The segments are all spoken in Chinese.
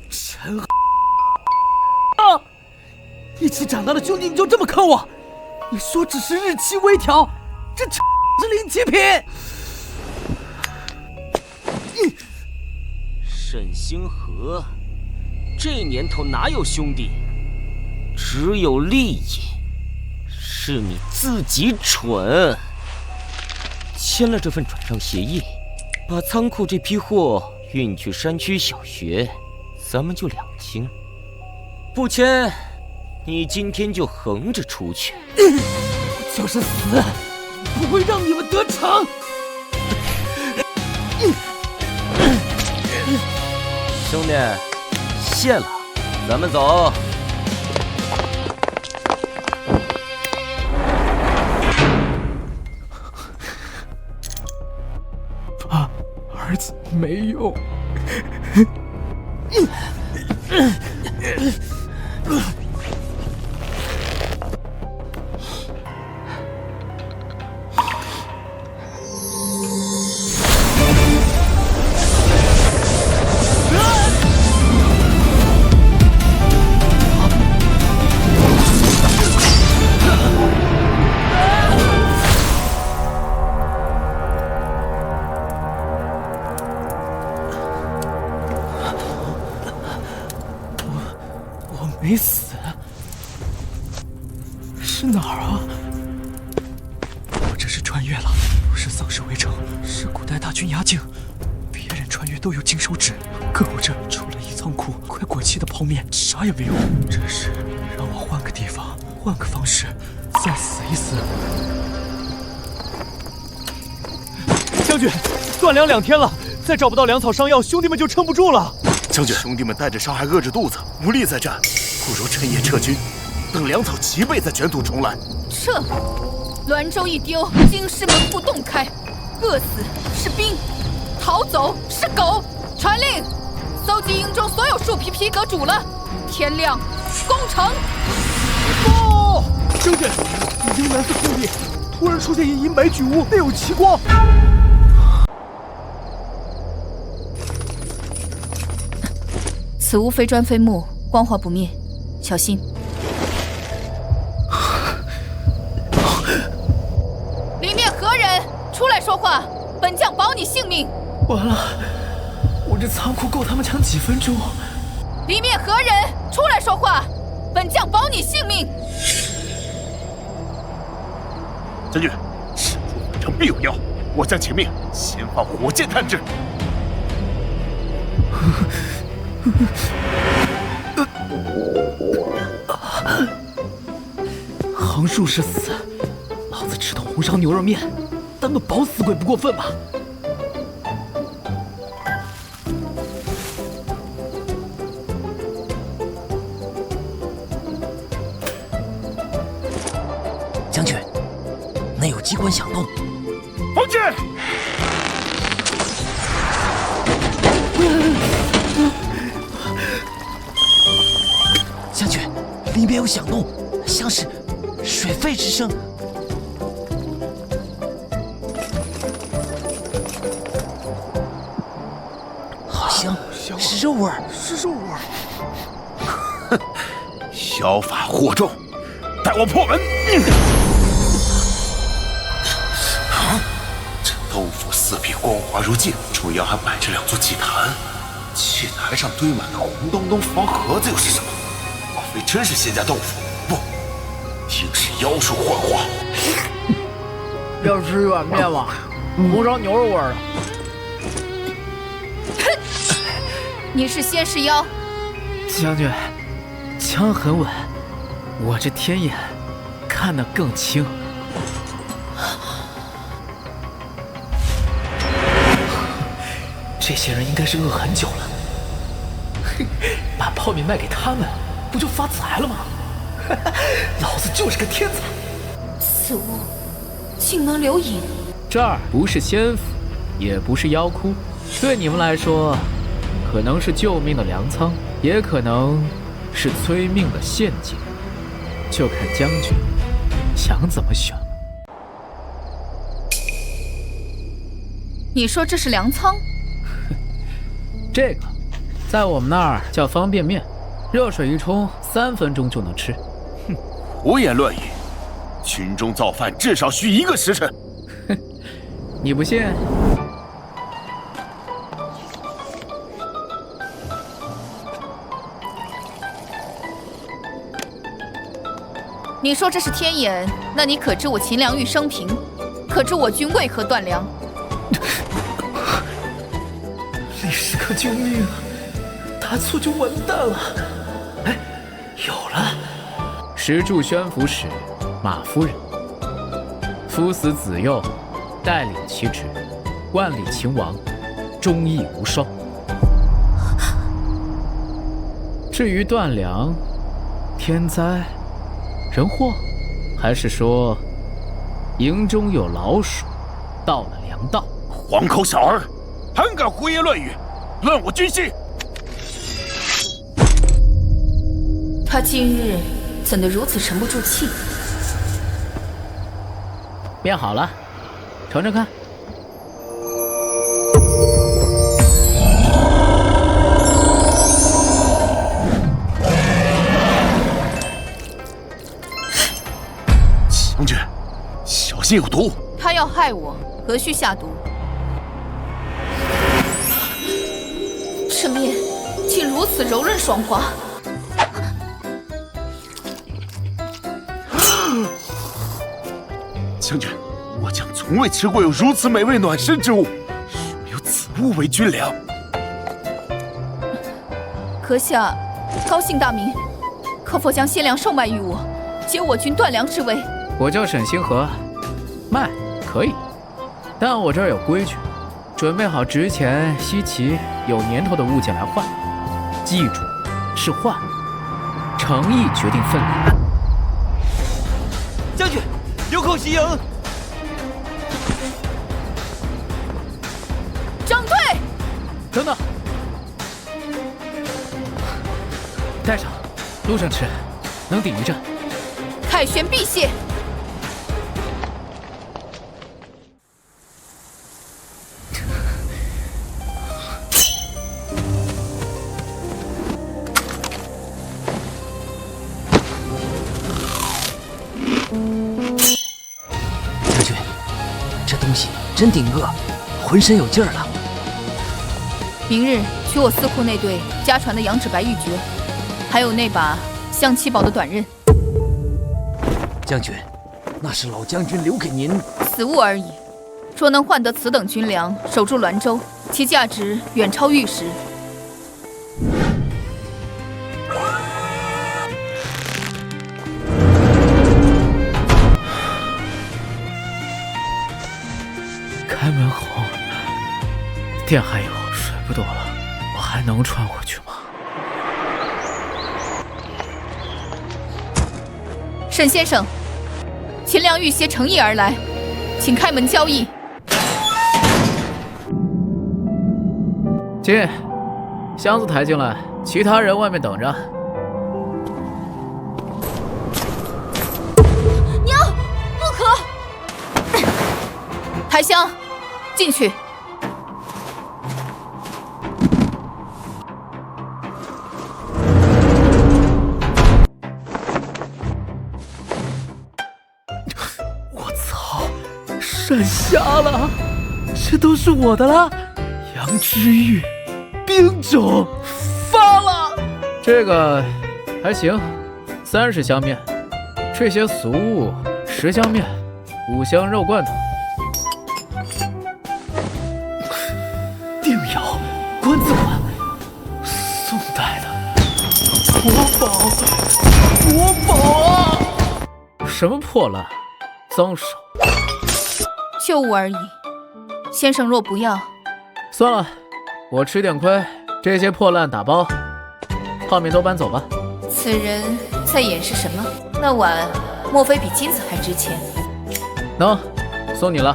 陈啊！一起长大的兄弟，你就这么坑我？你说只是日期微调，这是零极品。沈星河，这年头哪有兄弟？只有利益。是你自己蠢。签了这份转让协议，把仓库这批货运去山区小学，咱们就两清。不签，你今天就横着出去。就是死，不会让你们得逞。兄弟，谢了，咱们走。爸，儿子没用。没死，是哪儿啊？我这是穿越了，不是丧尸围城，是古代大军压境。别人穿越都有金手指，可我这除了一仓库快过期的泡面，啥也没有。这是让我换个地方，换个方式，再死一死。将军，断粮2天了，再找不到粮草伤药，兄弟们就撑不住了。将军，兄弟们带着伤还饿着肚子，无力再战。不如趁夜撤军，等粮草齐备再卷土重来。撤！滦州一丢，京师门户洞开，饿死是兵，逃走是狗。传令，搜集营中所有树皮皮革煮了，天亮攻城。不，将军，营南四空地突然出现一银白巨屋，内有奇光。此屋非砖非木，光华不灭。小心！里面何人？出来说话！本将保你性命。完了，我这仓库够他们抢几分钟？里面何人？出来说话！本将保你性命。将军，事出反常必有妖，我将请命先放火箭探之。横竖是死，老子吃顿红烧牛肉面，当个饱死鬼不过分吧？将军，内有机关响动。放箭！将军，里面有响动，像是水沸之声。好香，是肉味儿，是肉味儿。哼，小法惑众，带我破门！这豆腐四壁光滑如镜，中央还摆着2座祭坛，祭台上堆满的红咚咚方盒子又是什么？莫非真是仙家豆腐？不，定是妖术幻化。要吃一碗面吗？红烧牛肉味儿的。你是仙是妖？将军，枪很稳，我这天眼看得更清。这些人应该是饿很久了，把泡面卖给他们，不就发财了吗？老子就是个天才。此物竟能留影。这儿不是仙府，也不是妖窟，对你们来说，可能是救命的粮仓，也可能是催命的陷阱，就看将军想怎么选了。你说这是粮仓？这个在我们那儿叫方便面，热水一冲，3分钟就能吃。哼，胡言乱语！群众造饭至少需1个时辰。哼，你不信？你说这是天眼，那你可知我秦良玉生平？可知我军为何断粮？李师客救命啊！答错就完蛋了。哎，有了！石柱宣抚使马夫人，夫死子幼，代领其职，万里秦王，忠义无双。至于断粮、天灾、人祸，还是说营中有老鼠，盗了粮道？黄口小儿，还敢胡言乱语，乱我军心！他今日怎得如此沉不住气？面好了，尝尝看。将军，小心有毒！他要害我，何须下毒？这面竟如此柔润爽滑。将军，我将从未吃过有如此美味暖身之物，须有此物为军粮。阁下高姓大名？可否将鲜粮售卖于我，解我军断粮之危？我叫沈星河，卖可以，但我这儿有规矩，准备好值钱、稀奇、有年头的物件来换。记住，是换，诚意决定分量。将军，有口袭营！整队！等等，带上，路上吃，能顶一阵。凯旋避谢。将军，这东西真顶饿，浑身有劲儿了。明日取我司库那对家传的羊脂白玉珏，还有那把象七宝的短刃。将军，那是老将军留给您。此物而已，若能换得此等军粮，守住滦州，其价值远超玉石。开门红，店还有，水不多了，我还能穿回去吗？沈先生，秦良玉携诚意而来，请开门交易。进，箱子抬进来，其他人外面等着。娘，不可！抬箱，进去。闪瞎了，这都是我的了。羊脂玉，冰种，发了。这个还行，30香面，这些俗物10香面，5香肉罐头。定窑，关子馆，宋代的国宝啊！什么破烂，脏手。旧物而已，先生若不要，算了，我吃点亏，这些破烂打包，泡面都搬走吧。此人在掩饰什么？那碗莫非比金子还值钱？喏，送你了。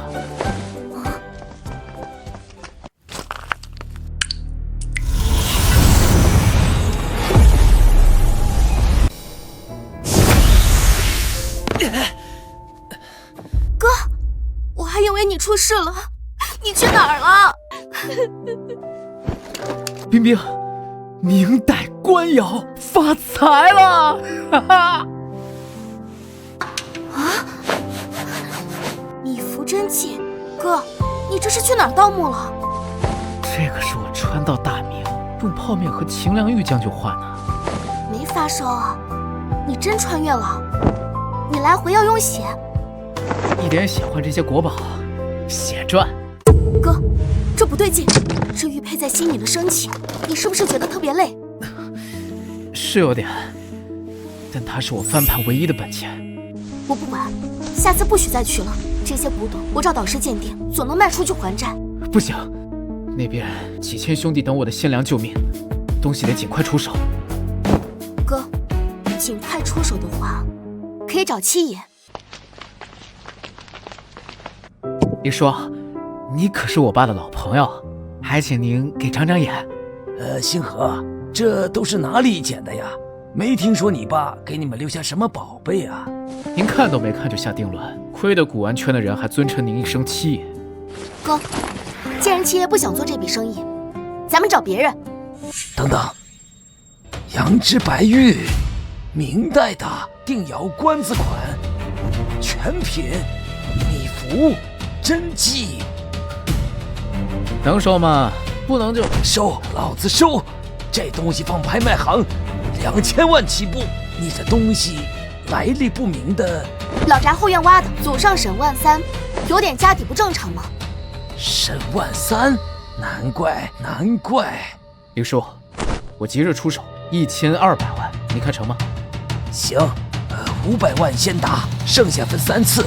以为你出事了，你去哪儿了？冰冰，明代官窑发财了！哈哈！啊！秘符真迹，哥，你这是去哪儿盗墓了？这个是我传到大明，用泡面和秦良玉将军换的。没发烧啊？你真穿越了？你来回要用血？一点血换这些国宝，血赚。哥，这不对劲，这玉佩在吸你的生气，你是不是觉得特别累？是有点，但它是我翻盘唯一的本钱。我不管，下次不许再去了。这些古董我找导师鉴定，总能卖出去还债。不行，那边几千兄弟等我的贤良救命，东西得尽快出手。哥，尽快出手的话，可以找七爷。李叔，你可是我爸的老朋友，还请您给长长眼。星河，这都是哪里捡的呀？没听说你爸给你们留下什么宝贝啊？您看都没看就下定论，亏得古玩圈的人还尊称您一声七爷。哥，既然七爷不想做这笔生意，咱们找别人。等等，羊脂白玉，明代的定窑官字款，全品秘符真迹，能收吗？不能就收，老子收！这东西放拍卖行，2000万起步。你这东西来历不明的，老宅后院挖的，祖上沈万三，有点家底不正常吗？沈万三，难怪。李叔，我即日出手1200万，你看成吗？行，500万先打，剩下分3次。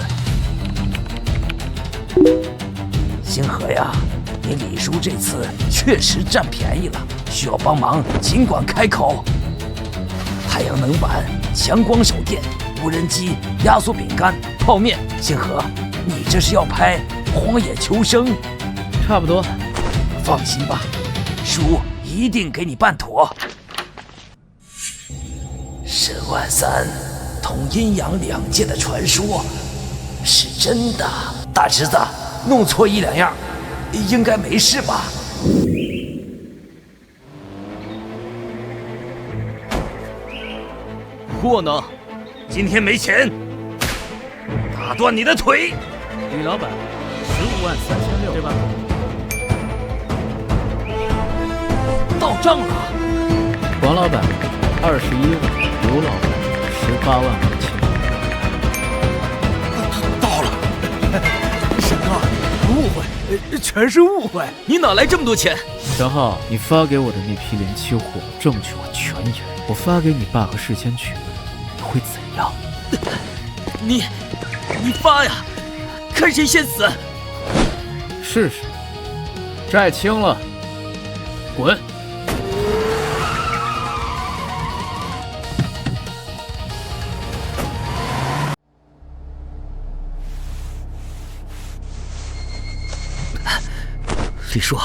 星河呀，你李叔这次确实占便宜了，需要帮忙尽管开口。太阳能板、强光手电、无人机、压缩饼干、泡面。星河，你这是要拍《荒野求生》？差不多。放心吧，叔一定给你办妥。沈万三同阴阳2界的传说是真的。大侄子，弄错1、2样，应该没事吧？货呢？今天没钱，打断你的腿！李老板，15.36万，对吧？到账了。王老板21万，刘老板18.5万。到了，沈哥，误会，全是误会。你哪来这么多钱？沈浩，你发给我的那批连期货证据我全有，我发给你爸和世间去，你会怎样？你发呀，看谁先死。试试，债清了，滚！李叔，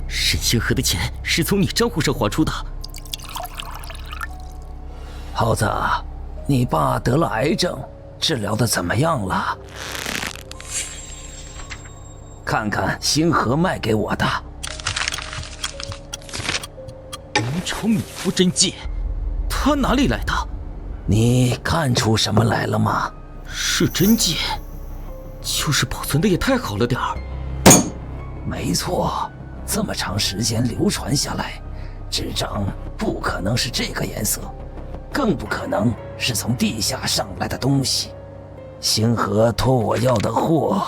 沈星河的钱是从你账户上划出的。耗子，你爸得了癌症，治疗的怎么样了？看看星河卖给我的明朝秘符真迹，他哪里来的？你看出什么来了吗？是真迹，就是保存的也太好了点儿。没错，这么长时间流传下来，纸张不可能是这个颜色，更不可能是从地下上来的东西。星河托我要的货，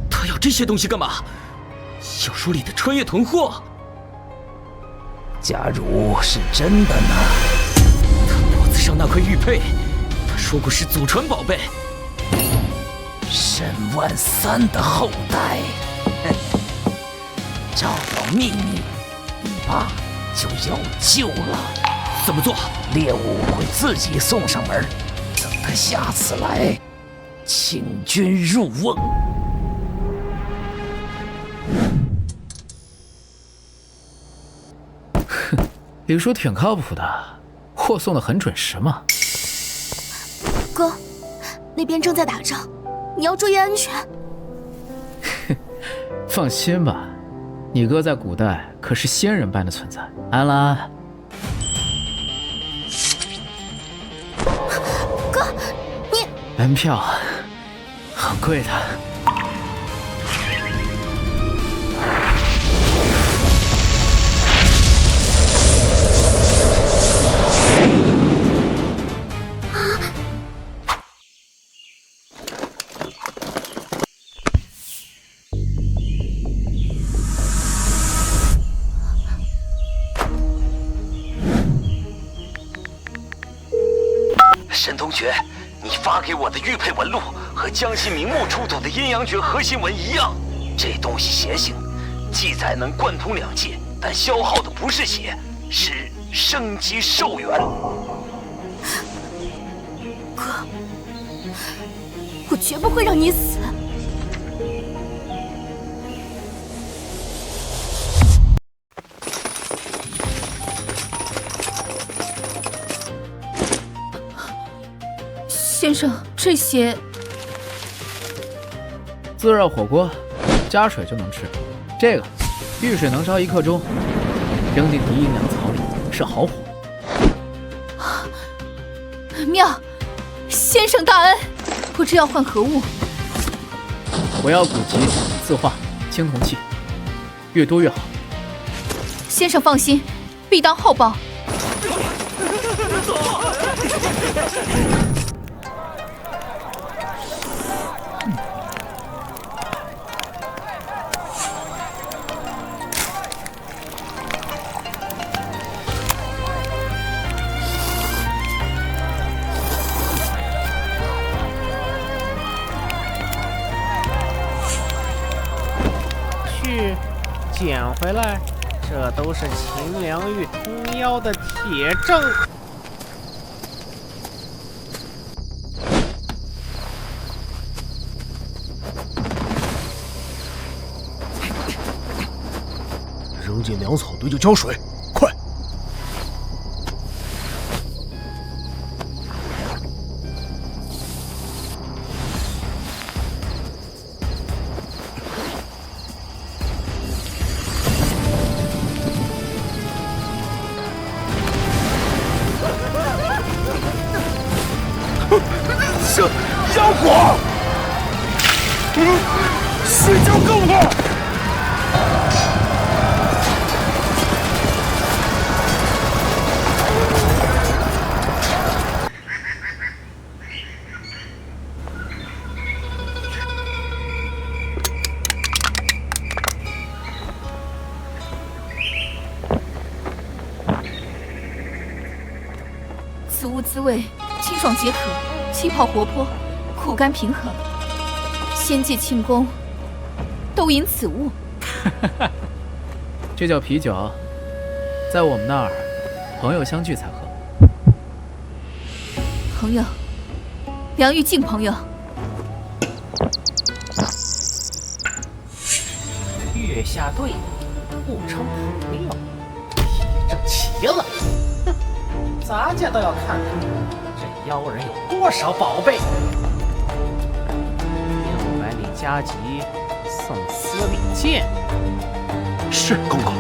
他要这些东西干嘛？小说里的穿越囤货？假如是真的呢？他脖子上那块玉佩，他说过是祖传宝贝。沈万三的后代，找到秘密，你爸就有救了。怎么做？猎物会自己送上门，等他下次来，请君入瓮。哼，李叔挺靠谱的，货送的很准时嘛。哥，那边正在打仗，你要注意安全。放心吧，你哥在古代可是仙人般的存在。安啦，哥，你门票很贵的。沈同学，你发给我的玉佩纹路和江西明目出土的阴阳诀核心纹一样，这东西邪性，记载能贯通两界，但消耗的不是血，是生机寿元。哥，我绝不会让你死。先生，这些自热火锅，加水就能吃。这个遇水能烧1刻钟，扔进敌阴凉草里是好火。妙，先生大恩，不知要换何物？我要古籍、字画、青铜器，越多越好。先生放心，必当厚报。捡回来，这都是秦良玉通妖的铁证。扔进粮草堆就浇水，快！妖火，水浇更快！此物滋味清爽解渴，气泡活泼，苦甘平衡。仙界庆功都饮此物。这叫啤酒，在我们那儿，朋友相聚才喝。朋友，良玉敬朋友。月下对互称朋友，铁证齐了。哼，咱家都要看看这妖人有多少宝贝。600里加急送司礼剑。是公公。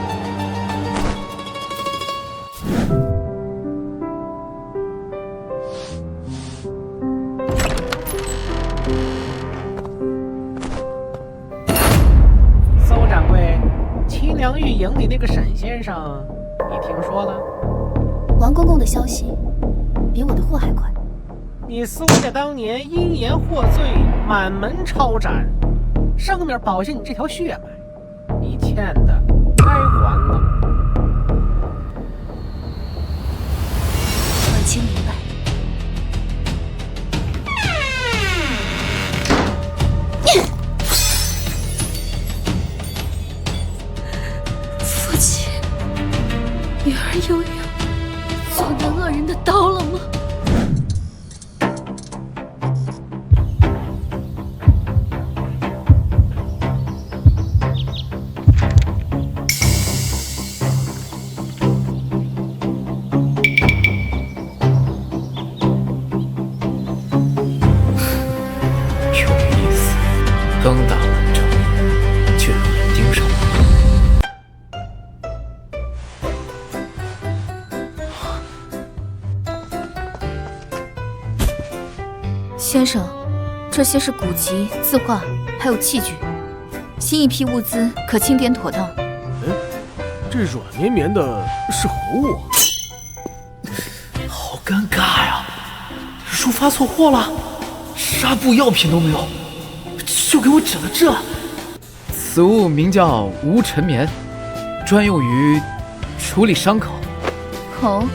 邹掌柜，秦良玉营里那个沈先生，你听说了？王公公的消息比我的货还快。你苏家当年因言获罪，满门抄斩，上面保下你这条血脉，你欠的该还了。晚清明白。父亲，女儿悠悠做那恶人的刀了吗？更大完成，却让人盯上我。先生，这些是古籍、字画，还有器具，新一批物资可清点妥当。这软绵绵的是何物？好尴尬呀！书发错货了，纱布药品都没有，就给我指了这。此物名叫无尘棉，专用于处理伤口。哦，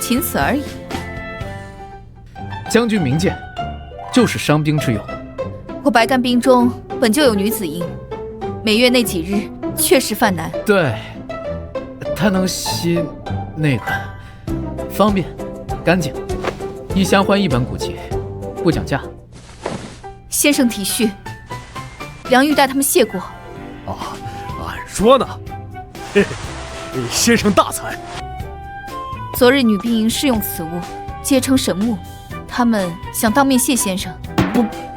仅此而已。将军明鉴，就是伤兵之用。我白干兵中本就有女子营，每月那几日确实犯难。对，它能吸那个，方便，干净。一箱换1本古籍，不讲价。先生体恤，梁玉带他们谢过。俺说呢，嘿嘿，先生大才。昨日女兵营试用此物，皆称神物，他们想当面谢先生。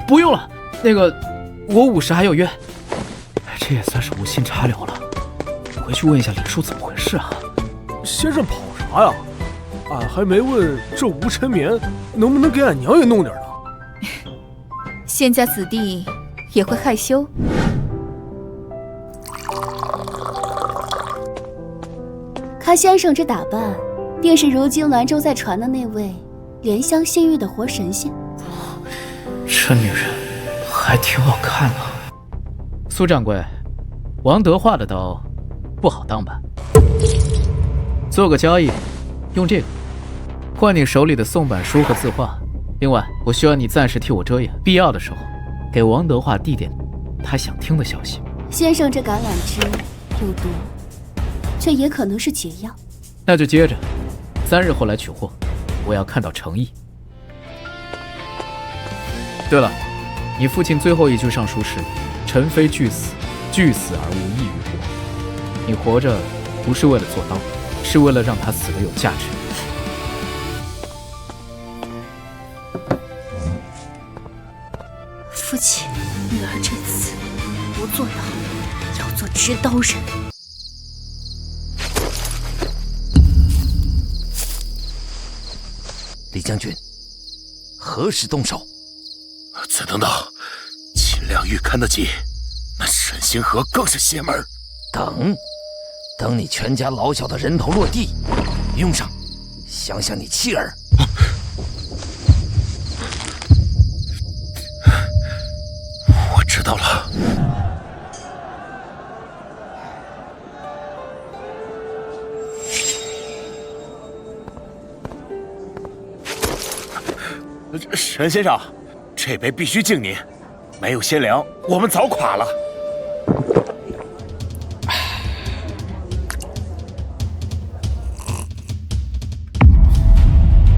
不用了，那个我午时还有约。这也算是无心插柳了。回去问一下李叔怎么回事啊？先生跑啥呀？俺还没问这无尘棉能不能给俺娘也弄点呢。仙家子弟也会害羞。看先生这打扮，便是如今滦州在传的那位莲香仙域的活神仙。这女人还挺好看的。苏掌柜，王德化的刀不好当吧？做个交易，用这个换你手里的宋版书和字画。另外，我需要你暂时替我遮掩，必要的时候给王德化递点他想听的消息。先生这橄榄枝有毒，这也可能是解药。那就接着，3日后来取货，我要看到诚意。对了，你父亲最后一句上书是“臣非惧死，惧死而无益于国”。你活着不是为了做刀，是为了让他死得有价值。父亲，女儿这次不做刀，要做执刀人。李将军，何时动手？再等等，秦良玉看得紧，那沈星河更是邪门。等你全家老小的人头落地，用上，想想你妻儿。我知道了。沈先生，这杯必须敬您，没有先粮，我们早垮了。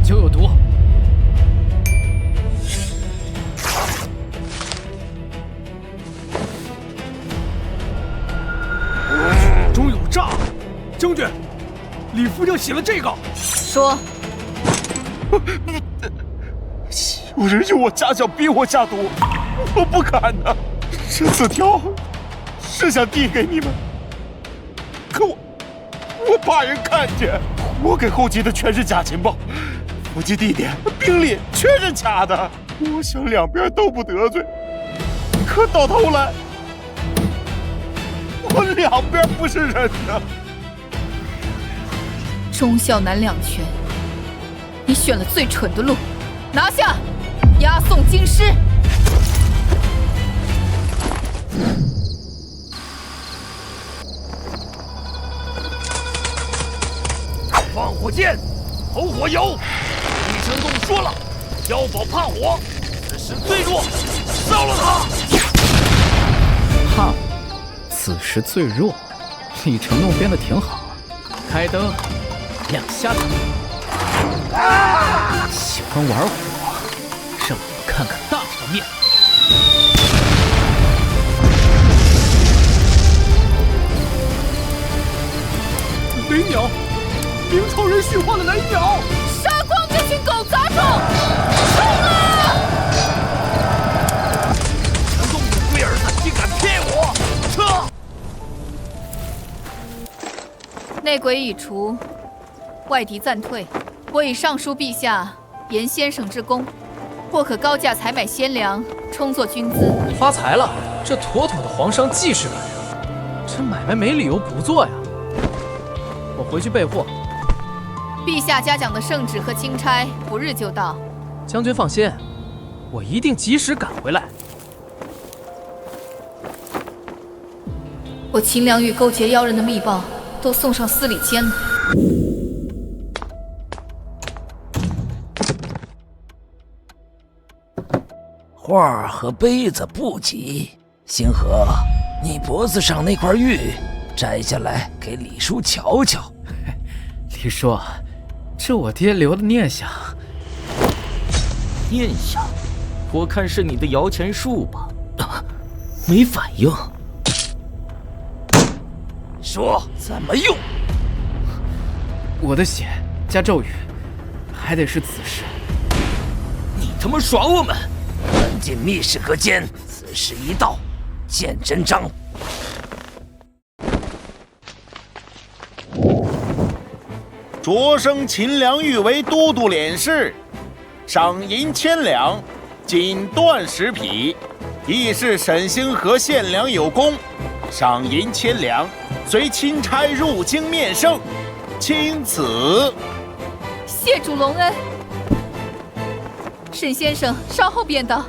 酒有毒。中有诈！将军，李副将写了这个。说。有人用我家小逼我下毒，我不敢呐。这字条是想递给你们，可我怕人看见。我给后继的全是假情报，伏击地点、兵力全是假的。我想两边都不得罪，可到头来，我两边不是人呐。忠孝难两全，你选了最蠢的路，拿下！押送京师。放火箭，投火油。李成栋说了，碉堡怕火，此时最弱，烧了他。怕，此时最弱。李成栋编得挺好啊。开灯，亮瞎他。喜欢玩火。让我看看大场面。雷鸟，明朝人驯化的雷鸟！杀光这群狗杂种！冲啊！动物龟儿子竟敢骗我！撤！内鬼已除，外敌暂退。我已上书陛下，言先生之功。或可高价采买鲜粮，充作军资。发财了，这妥妥的皇商既视感呀！这买卖没理由不做呀。我回去备货。陛下嘉奖的圣旨和钦差不日就到。将军放心，我一定及时赶回来。我秦良玉勾结妖人的密报都送上司礼监了。画儿和杯子不急，星河，你脖子上那块玉摘下来给李叔瞧瞧。李叔，这我爹留的念想。念想，我看是你的摇钱树吧？没反应。说怎么用？我的血加咒语，还得是子时。你他妈耍我们！本进密室隔间，子时一到，见真章。擢升秦良玉为都督佥事，赏银1000两，锦缎10匹。亦是沈星河献粮有功，赏银1000两，随钦差入京面圣。钦此。谢主隆恩。沈先生稍后便到。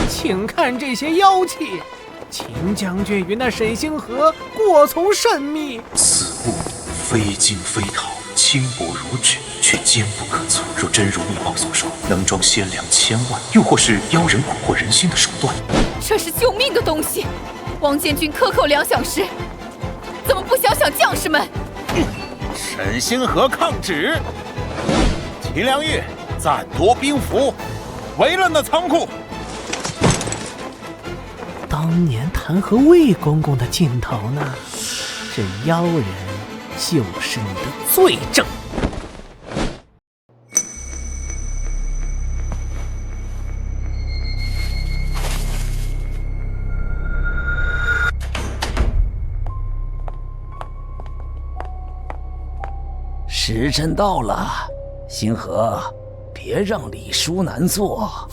请看这些妖气，秦将军与那沈星河过从甚密。此物非金非陶，轻薄如纸，却坚不可摧。若真如密报所说，能装鲜粮1000万，又或是妖人蛊惑人心的手段。这是救命的东西，王建军克扣粮饷时，怎么不想想将士们？沈星河抗旨，秦良玉暂夺兵符，围了那仓库。当年弹劾魏公公的劲头呢？这妖人就是你的罪证。时辰到了，星河，别让李叔难做。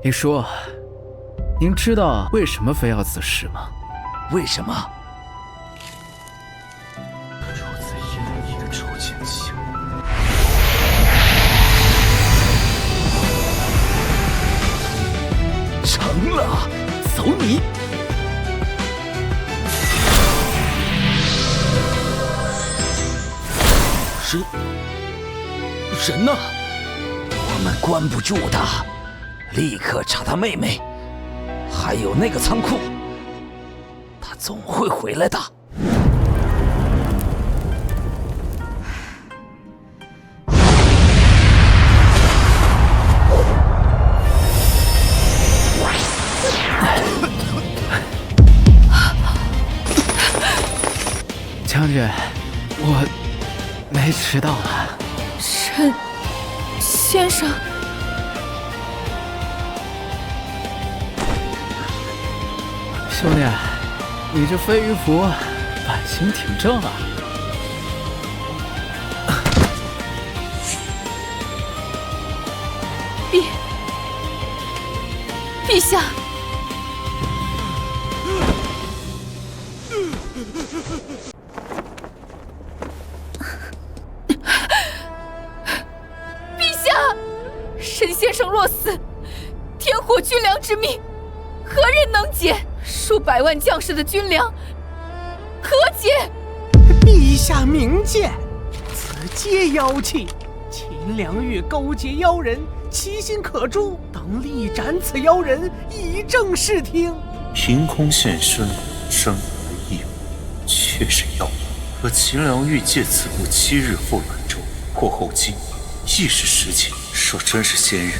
李叔，您知道为什么非要子时吗？为什么？如此阴翳的筹钱计，成了，走你！人呢？我们关不住他，立刻查他妹妹，还有那个仓库，他总会回来的。将军，我没迟到吧？沈先生，兄弟，你这飞鱼服版型挺正啊！陛下，陛下，沈先生若死，天火军粮之命，何人能解？数百万将士的军粮，何解？陛下明鉴，此皆妖气。秦良玉勾结妖人，其心可诛，当力斩此妖人，以正视听。凭空现身，生而异物，却是妖。可秦良玉借此物7日后兰州，或后京，亦是实情。若真是仙人，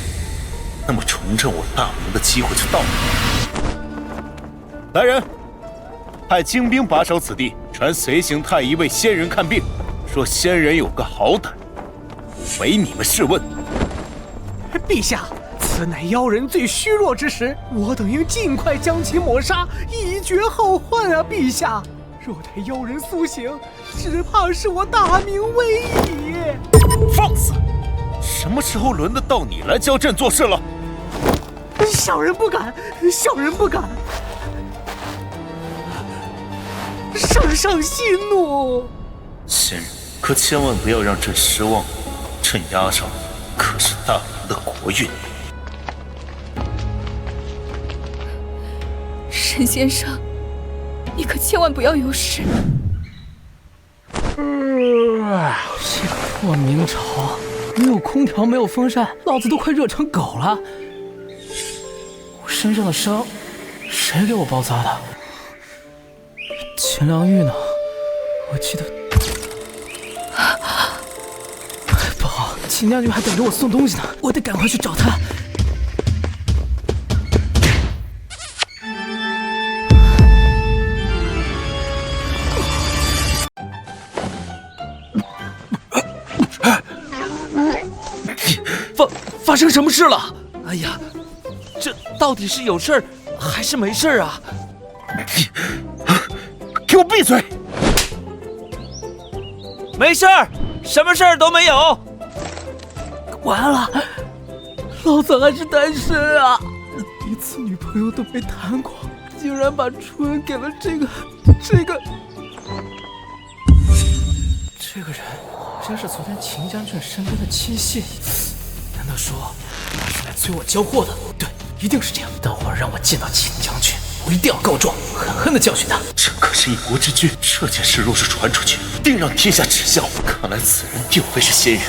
那么重振我大明的机会就到了。来人，派精兵把守此地，传随行太医为仙人看病。说仙人有个好胆，唯你们试问。陛下，此此乃妖人最虚弱之时，我等应尽快将其抹杀，以绝后患啊！陛下，若待妖人苏醒，只怕是我大明危矣。放肆！什么时候轮得到你来教朕做事了？小人不敢，小人不敢。圣上息怒。仙人，可千万不要让朕失望，朕压上可是大明的国运。沈先生，你可千万不要有事。这个破明朝，没有空调，没有风扇，老子都快热成狗了。我身上的伤，谁给我包扎的？秦良玉呢？我记得不好，秦将军还等着我送东西呢，我得赶快去找他。发生什么事了？哎呀，这到底是有事儿还是没事儿啊？给我闭嘴！没事儿，什么事儿都没有。完了，老子还是单身啊！一次女朋友都没谈过，竟然把春给了这个人，真是昨天秦将军身边的亲信。难道说他是来催我交货的？对，一定是这样。等会儿让我见到秦将军，我一定要告状，狠狠地教训他。朕可是一国之君，这件事若是传出去，定让天下耻笑。看来此人定非是仙人，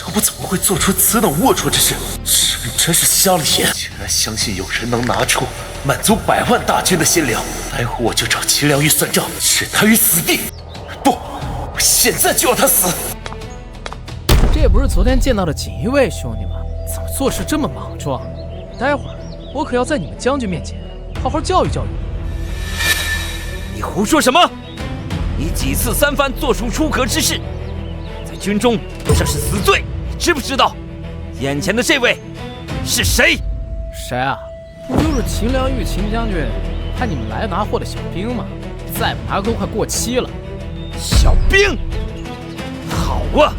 要不怎么会做出此等龌龊之事？朕真是瞎了眼，竟然相信有人能拿出满足100万大军的仙粮。待会我就找秦良玉算账，置他于死地。不，我现在就要他死。这也不是昨天见到的锦衣卫兄弟吗？怎么做事这么莽撞？待会儿我可要在你们将军面前好好教育教育你。你胡说什么？你几次三番做出出格之事，在军中这是死罪，你知不知道？眼前的这位是谁？谁啊？不就是秦良玉秦将军派你们来拿货的小兵吗？再不拿都快过期了。小兵？好啊！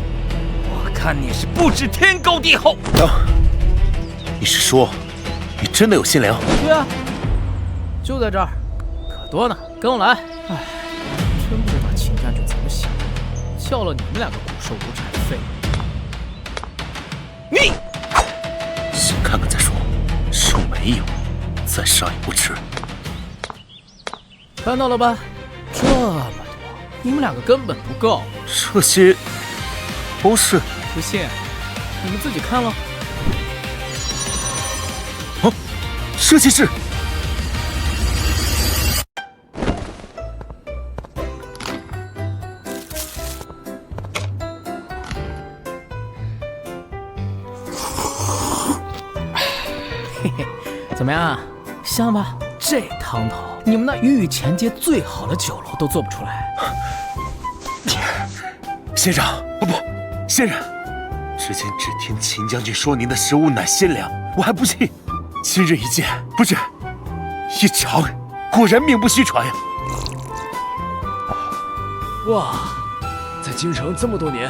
我看你是不知天高地厚。你是说，你真的有仙粮？对啊，就在这儿，可多呢。跟我来。哎，真不知道秦将军怎么想的，叫了你们两个骨瘦如柴的废物。你先看看再说，若没有，再杀也不迟。看到了吧？这么多，你们两个根本不够。这些都是……不信，你们自己看了。啊，设计师。嘿嘿，怎么样，香吧？这汤头，你们那鱼羽前街最好的酒楼都做不出来。仙长，不，仙人，之前只听秦将军说您的食物乃仙粮，我还不信。今日一见，不是一尝，果然名不虚传呀！哇，在京城这么多年，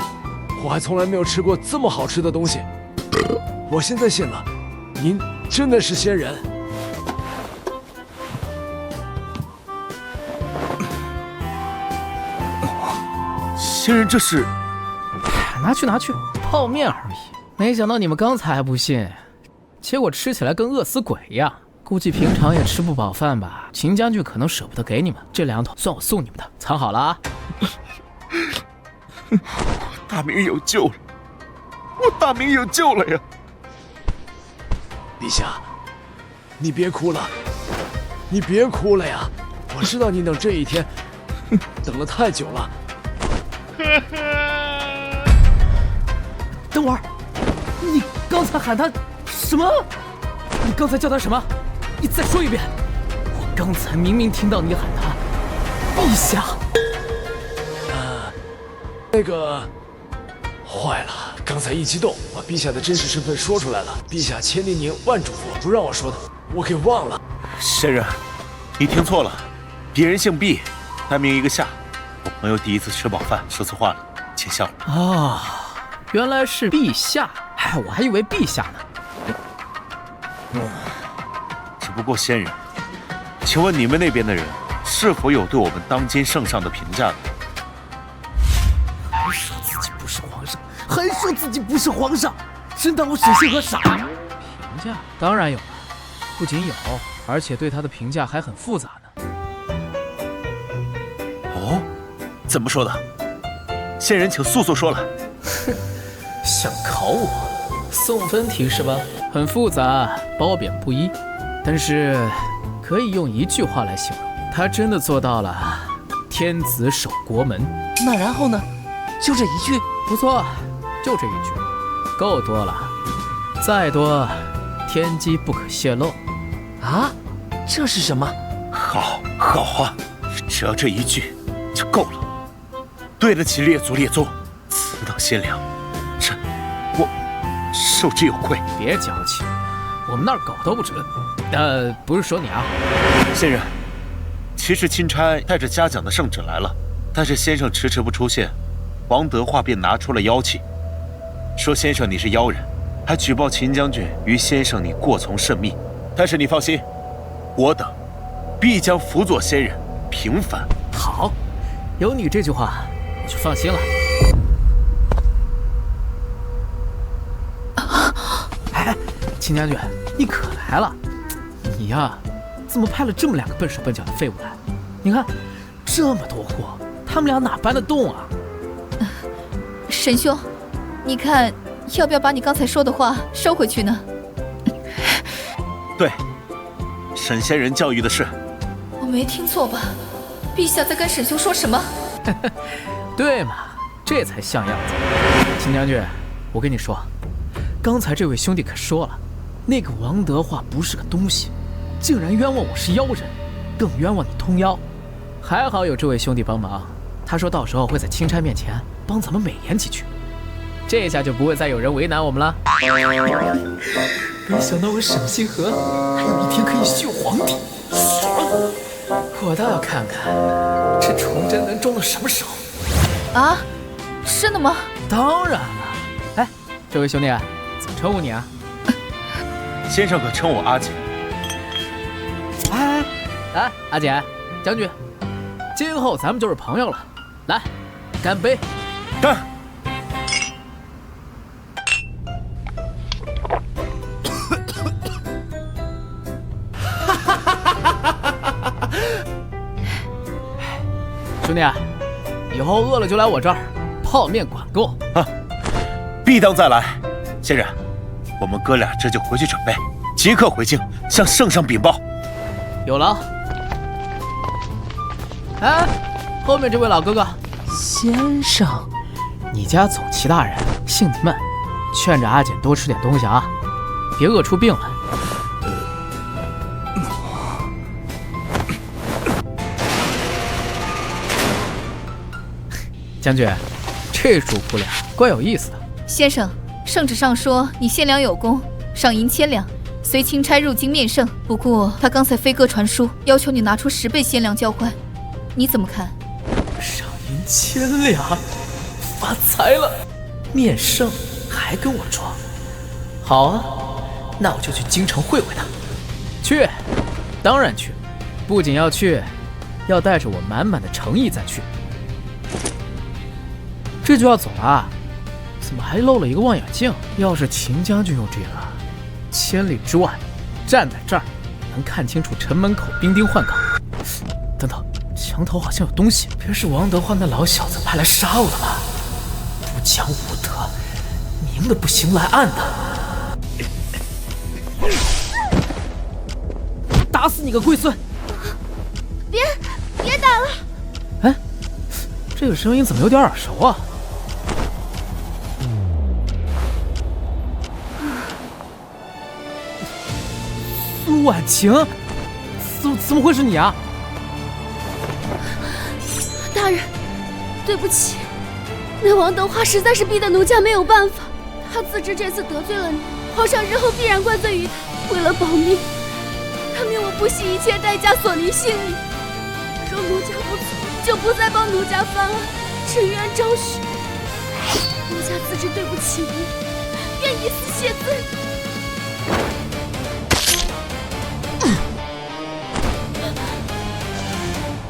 我还从来没有吃过这么好吃的东西。我现在信了，您真的是仙人。仙人这是……拿去拿去，泡面而已。没想到你们刚才还不信，结果吃起来跟饿死鬼一样。估计平常也吃不饱饭吧？秦将军可能舍不得给你们，这2桶算我送你们的，藏好了啊。我大明有救了，我大明有救了呀！陛下，你别哭了，你别哭了呀！我知道你等这一天等了太久了。等会儿，你刚才喊他什么？你刚才叫他什么？你再说一遍。我刚才明明听到你喊他陛下。那个，坏了，刚才一激动，把陛下的真实身份说出来了。陛下千叮咛万嘱咐，不让我说的，我给忘了。仙人，你听错了，别人姓毕，单名一个夏。我朋友第一次吃饱饭说错话了，见笑了。啊，原来是陛下，哎，我还以为陛下呢。只不过仙人，请问你们那边的人是否有对我们当今圣上的评价呢？还说自己不是皇上，还说自己不是皇上，真当我沈星河傻？评价当然有了，不仅有，而且对他的评价还很复杂呢。哦，怎么说的？仙人，请速速说来。想考我？送分题是吧？很复杂，褒贬不一，但是可以用一句话来形容，他真的做到了天子守国门。那然后呢？就这一句？不错，就这一句，够多了，再多天机不可泄露。啊？这是什么？好话，只要这一句就够了，对得起列祖列宗，此等贤良，我受之有愧。别矫情，我们那儿狗都不止。不是说你啊，仙人，骑士钦差带着嘉奖的圣旨来了，但是先生迟迟不出现，王德化便拿出了妖气，说先生你是妖人，还举报秦将军与先生你过从甚密。但是你放心，我等必将辅佐仙人平反。好，有你这句话，我就放心了。哎，秦将军，你可来了！你呀，怎么派了这么两个笨手笨脚的废物来？你看，这么多货，他们俩哪搬得动啊？沈兄，你看要不要把你刚才说的话收回去呢？对，沈仙人教育的是。我没听错吧？陛下在跟沈兄说什么？对嘛，这才像样子。秦将军，我跟你说，刚才这位兄弟可说了，那个王德化不是个东西，竟然冤枉我是妖人，更冤枉你通妖。还好有这位兄弟帮忙，他说到时候会在钦差面前帮咱们美言几句，这下就不会再有人为难我们了。没想到我沈星河还有一天可以绣皇帝，爽！我倒要看看这崇祯能装到什么时候。啊，真的吗？当然了。哎，这位兄弟，怎么称呼你啊？先生可称我阿姐。哎，阿姐，将军，今后咱们就是朋友了，来，干杯！干！兄弟，以后饿了就来我这儿，泡面管够啊！必当再来。仙人，我们哥俩这就回去准备，即刻回京向圣上禀报。有劳。哎，后面这位老哥哥，先生，你家总齐大人姓你们，劝着阿简多吃点东西啊，别饿出病来。将军，这主仆俩怪有意思的。先生，圣旨上说你献粮有功，赏银1000两，随钦差入京面圣。不过他刚才飞鸽传书，要求你拿出10倍鲜粮交换，你怎么看？赏银1000两，发财了！面圣还跟我装？好啊，那我就去京城会会他。去，当然去，不仅要去，要带着我满满的诚意再去。这就要走了，怎么还漏了一个望远镜？要是秦将军用这个，千里之外站在这儿，能看清楚城门口兵丁换岗。等等，墙头好像有东西，别是王德化那老小子派来杀我的吧？不讲武德，明的不行来暗的，打死你个龟孙！别打了！哎，这个声音怎么有点耳熟啊？苏婉晴，怎么会是你啊？大人，对不起，那王德华实在是逼得奴家没有办法，他自知这次得罪了你，皇上日后必然怪罪于他。为了保命，他命我不惜一切代价索您性命。若奴家不从，就不再帮奴家翻案，沉冤昭雪。奴家自知对不起您，愿以死谢罪。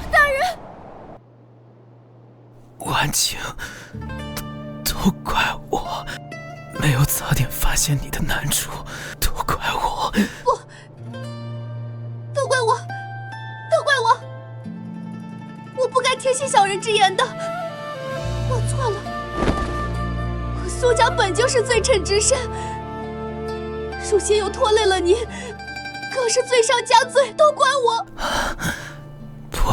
大人，婉晴，都怪我没有早点发现你的难处，都怪我。不，都怪我，都怪我，我不该听信小人之言的，我错了。我苏家本就是罪臣之身，属下又拖累了您，更是罪上加罪，都怪我。不，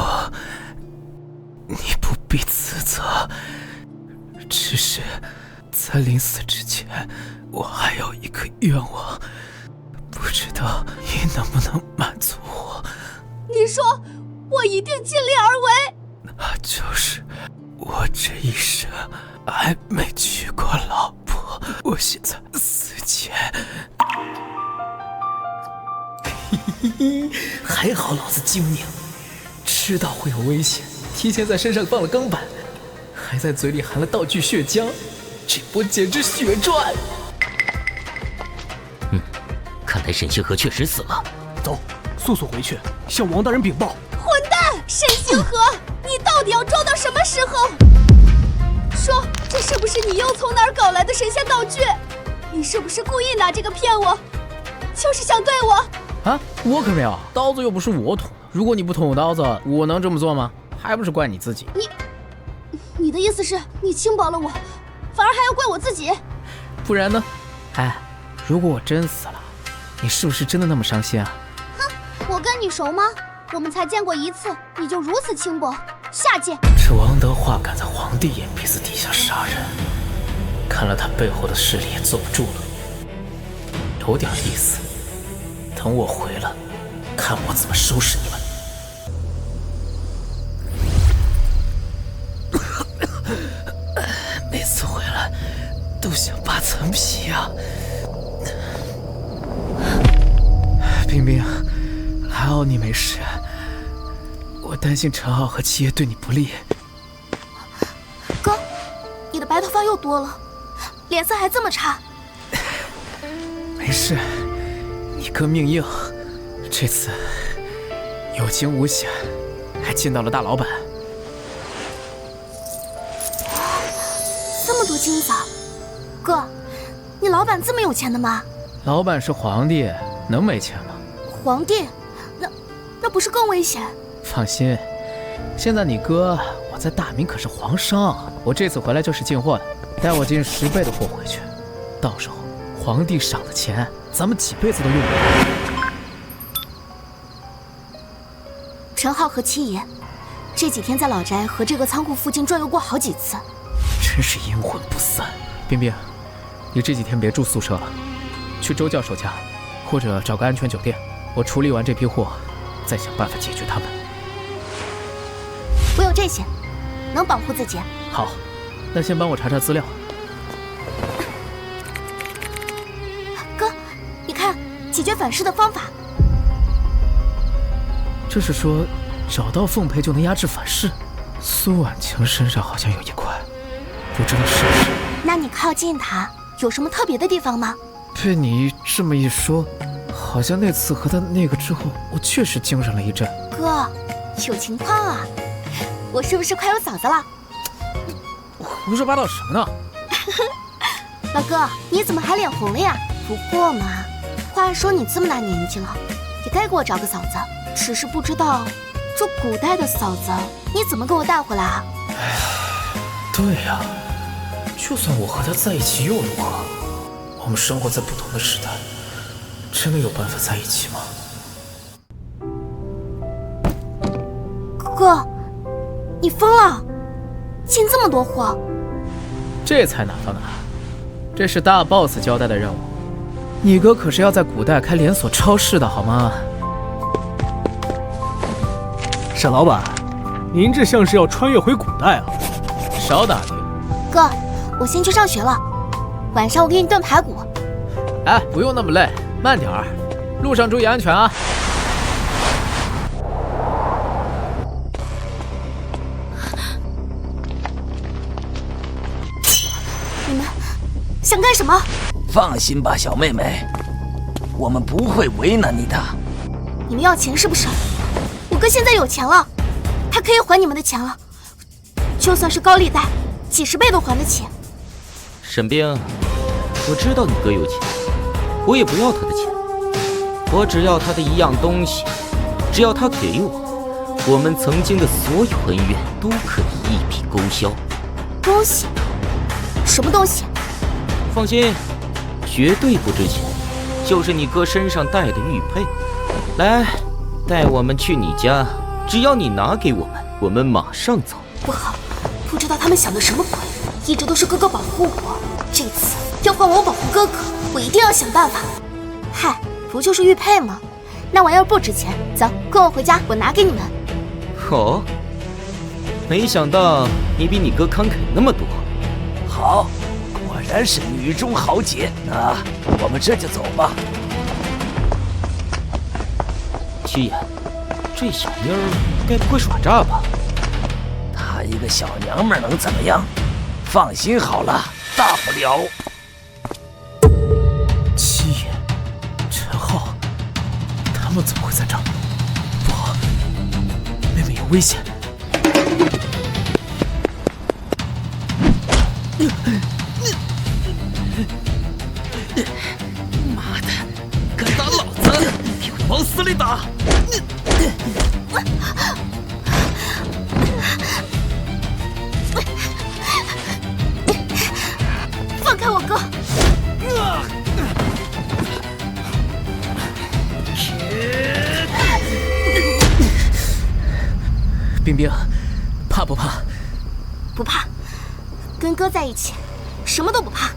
你不必自责，只是在临死之前，我还有一个愿望，不知道你能不能满足我。你说，我一定尽力而为。那就是我这一生还没娶过老婆，我现在死前，还好老子精明，知道会有危险，提前在身上放了钢板，还在嘴里含了道具血浆，这波简直血赚。看来沈星河确实死了。走，速速回去向王大人禀报。混蛋，沈星河，你到底要装到什么时候？说，这是不是你又从哪儿搞来的神仙道具？你是不是故意拿这个骗我？就是想对我？啊，我可没有，刀子又不是我捅的。如果你不捅我刀子，我能这么做吗？还不是怪你自己。你的意思是你轻薄了我，反而还要怪我自己？不然呢？哎，如果我真死了，你是不是真的那么伤心啊？哼，我跟你熟吗？我们才见过一次，你就如此轻薄，下贱！这王德化敢在皇帝眼皮子底下杀人，看来他背后的势力也坐不住了。有点意思，等我回来，看我怎么收拾你们。每次回来都想扒层皮啊！冰冰，还好你没事，我担心陈浩和七爷对你不利。哥，你的白头发又多了，脸色还这么差。没事，你哥命硬，这次有惊无险，还见到了大老板。这么多金子，哥，你老板这么有钱的吗？老板是皇帝，能没钱吗？皇帝，那不是更危险？放心，现在你哥我在大明可是皇上，我这次回来就是进货的，带我进10倍的货回去，到时候皇帝赏的钱，咱们几辈子都用不完。陈浩和七爷这几天在老宅和这个仓库附近转悠过好几次，真是阴魂不散。冰冰，你这几天别住宿舍了，去周教授家，或者找个安全酒店。我处理完这批货，再想办法解决他们。我有这些，能保护自己。好，那先帮我查查资料。哥，你看，解决反噬的方法。这是说，找到凤佩就能压制反噬？苏婉晴身上好像有一块，不知道是不是。那你靠近她有什么特别的地方吗？被你这么一说，好像那次和他那个之后，我确实精神了一阵。哥，有情况啊！我是不是快有嫂子了？胡说八道什么呢？老哥，你怎么还脸红了呀？不过嘛，话说你这么大年纪了，也该给我找个嫂子。只是不知道，这古代的嫂子你怎么给我带回来啊？哎呀，对呀，就算我和他在一起又如何？我们生活在不同的时代，真的有办法在一起吗？哥，你疯了？进这么多货？这才哪到哪？这是大 boss 交代的任务。你哥可是要在古代开连锁超市的好吗？沈老板，您这像是要穿越回古代啊！少打听，哥，我先去上学了，晚上我给你炖排骨。哎，不用那么累，慢点儿，路上注意安全啊。你们想干什么？放心吧，小妹妹，我们不会为难你的。你们要钱是不是？我哥现在有钱了，他可以还你们的钱了，就算是高利贷，几10倍都还得起。沈冰，我知道你哥有钱，我也不要他的钱，我只要他的一样东西，只要他给我们曾经的所有恩怨都可以一笔勾销。东西？什么东西？放心，绝对不值钱，就是你哥身上带的玉佩。来，带我们去你家，只要你拿给我们马上走。不好，不知道他们想的什么鬼，一直都是哥哥保护我，这次要换我保护哥哥，我一定要想办法。嗨，不就是玉佩吗？那玩意儿不值钱，走，跟我回家，我拿给你们。哦，没想到你比你哥慷慨那么多。好，果然是女中豪杰。那我们这就走吧。七爷，这小妞儿该不会耍诈吧？她一个小娘们能怎么样？放心好了，大不了。七爷，陈浩，他们怎么会在这儿？不好，妹妹有危险！妈的，敢打老子，给我往死里打！放开我哥！冰冰，怕不怕？不怕，跟哥在一起，什么都不怕。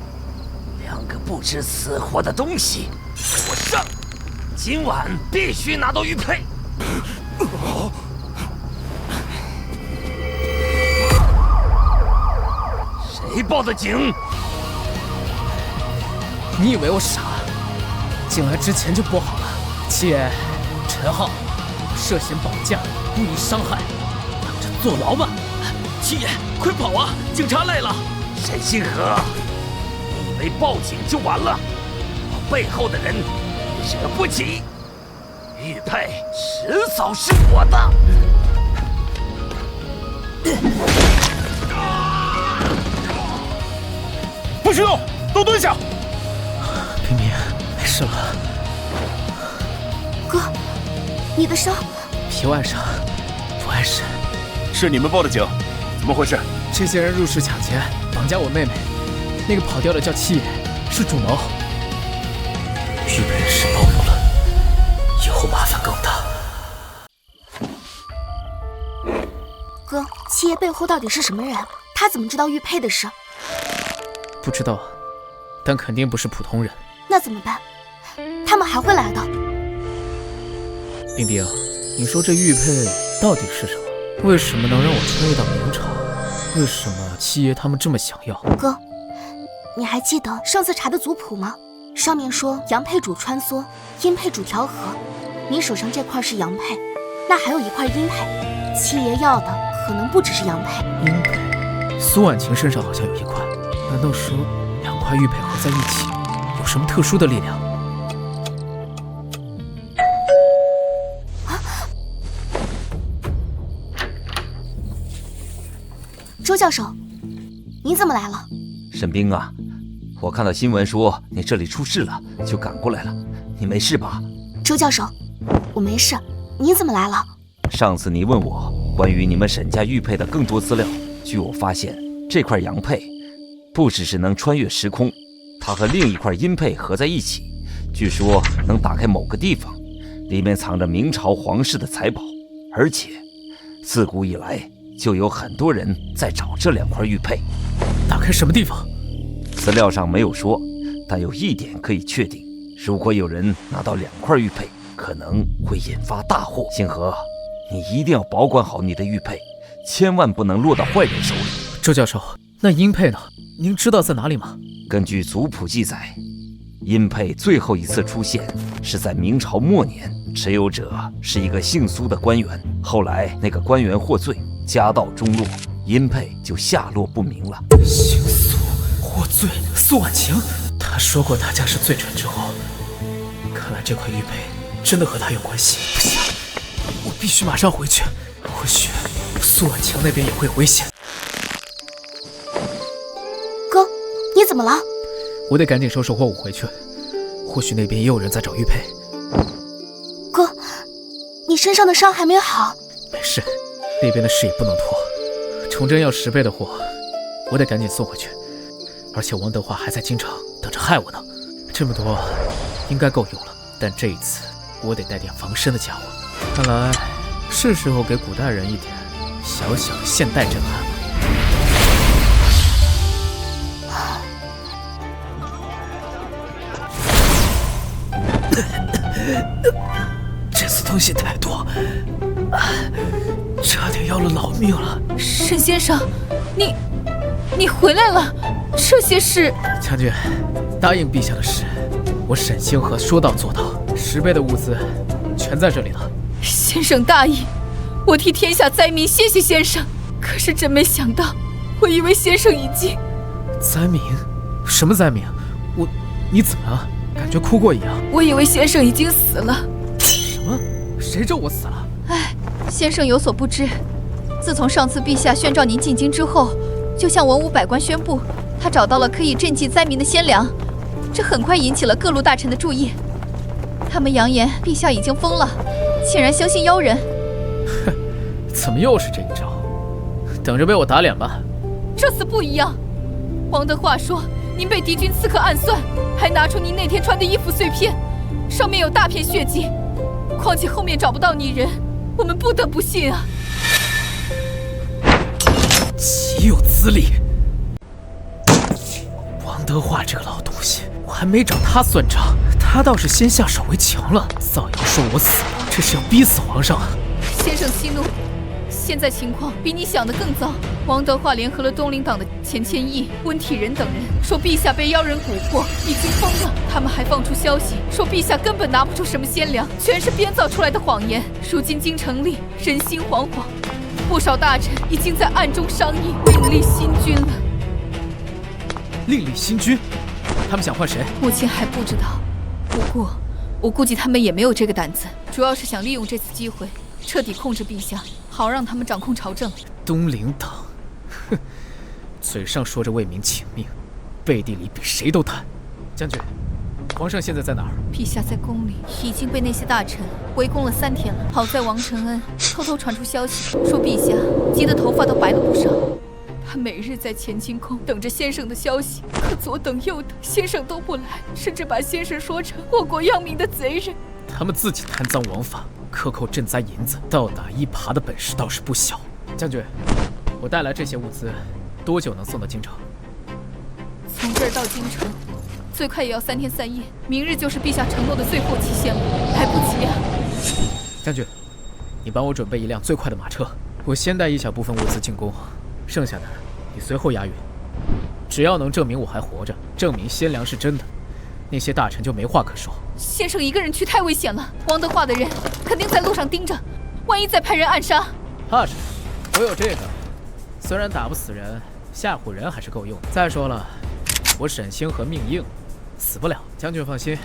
两个不知死活的东西，给我上！今晚必须拿到玉佩。谁报的警？你以为我傻？进来之前就拨好了。七爷，陈浩涉嫌绑架、故意伤害，等着坐牢吧。七爷，快跑啊！警察来了！沈星河，你以为报警就完了？我背后的人惹不起，玉佩迟早是我的。不许动，都蹲下！冰冰，没事了。哥，你的伤？皮外伤，不碍事。是你们报的警，怎么回事？这些人入室抢钱，绑架我妹妹。那个跑掉的叫七爷，是主谋。玉佩是暴露了，以后麻烦更大。哥，七爷背后到底是什么人？他怎么知道玉佩的事？不知道，但肯定不是普通人。那怎么办？他们还会来的。冰冰，你说这玉佩到底是什么？为什么能让我穿越到明朝？为什么七爷他们这么想要？哥，你还记得上次查的族谱吗？上面说阳佩主穿梭，阴佩主调和。你手上这块是阳佩，那还有一块阴佩。七爷要的可能不只是阳佩。阴佩，苏婉晴身上好像有一块。难道说2块玉佩合在一起，有什么特殊的力量？周教授，你怎么来了？沈冰啊，我看到新闻说你这里出事了，就赶过来了。你没事吧？周教授，我没事。你怎么来了？上次你问我关于你们沈家玉佩的更多资料，据我发现，这块阳佩不只是能穿越时空，它和另一块阴佩合在一起，据说能打开某个地方，里面藏着明朝皇室的财宝，而且自古以来就有很多人在找这2块玉佩。打开什么地方？资料上没有说，但有一点可以确定，如果有人拿到2块玉佩，可能会引发大祸。星河，你一定要保管好你的玉佩，千万不能落到坏人手里。周教授，那殷沛呢？您知道在哪里吗？根据族谱记载，殷沛最后一次出现是在明朝末年，持有者是一个姓苏的官员。后来那个官员获罪，家道中落，殷沛就下落不明了。姓苏获罪，苏婉晴，他说过他家是罪臣之后，看来这块玉佩真的和他有关系。不行，我必须马上回去，或许苏婉晴那边也会有危险。哥，你怎么了？我得赶紧收拾货物回去，或许那边也有人在找玉佩。哥，你身上的伤还没好。没事，那边的事也不能拖。崇祯要10倍的货，我得赶紧送回去。而且王德华还在京城等着害我呢。这么多应该够用了，但这一次我得带点防身的家伙。看来是时候给古代人一点小小的现代震撼了。这次东西太多，差点要了老命了。沈先生，你回来了，这些事……将军，答应陛下的事，我沈星河说到做到，10倍的物资全在这里了。先生大义，我替天下灾民谢谢先生。可是真没想到，我以为先生已经……灾民？什么灾民？你怎么了？感觉哭过一样。我以为先生已经死了。什么？谁咒我死了？哎，先生有所不知，自从上次陛下宣召您进京之后，就向文武百官宣布，他找到了可以赈济灾民的鲜粮，这很快引起了各路大臣的注意。他们扬言陛下已经疯了，显然相信妖人。哼，怎么又是这一招？等着被我打脸吧。这次不一样，王德华说您被敌军刺客暗算，还拿出您那天穿的衣服碎片，上面有大片血迹。况且后面找不到你人，我们不得不信啊。岂有此理！王德华这个老东西，我还没找他算账，他倒是先下手为强了。造谣说我死了，这是要逼死皇上啊！先生息怒，现在情况比你想的更糟。王德华联合了东林党的钱谦益、温体仁等人，说陛下被妖人蛊惑，已经疯了。他们还放出消息，说陛下根本拿不出什么鲜粮，全是编造出来的谎言。如今京城里人心惶惶，不少大臣已经在暗中商议另立新君了。另立新君？他们想换谁？目前还不知道，不过我估计他们也没有这个胆子，主要是想利用这次机会彻底控制陛下，好让他们掌控朝政。东林党，哼，嘴上说着为民请命，背地里比谁都贪。将军，皇上现在在哪儿？陛下在宫里，已经被那些大臣围攻了3天了。好在王承恩偷偷传出消息，说陛下急得头发都白了不少。他每日在乾清宫等着先生的消息，可左等右等，先生都不来，甚至把先生说成祸国殃民的贼人。他们自己贪赃枉法，克扣赈灾银子，倒打一耙的本事倒是不小。将军，我带来这些物资，多久能送到京城？从这儿到京城，最快也要3天3夜。明日就是陛下承诺的最后期限了，来不及啊！将军，你帮我准备一辆最快的马车，我先带一小部分物资进宫，剩下的你随后押运。只要能证明我还活着，证明鲜粮是真的，那些大臣就没话可说。先生一个人去太危险了，王德华的人肯定在路上盯着，万一再派人暗杀。怕什么？我有这个，虽然打不死人，吓唬人还是够用的。再说了，我沈星河命硬，死不了。将军放心，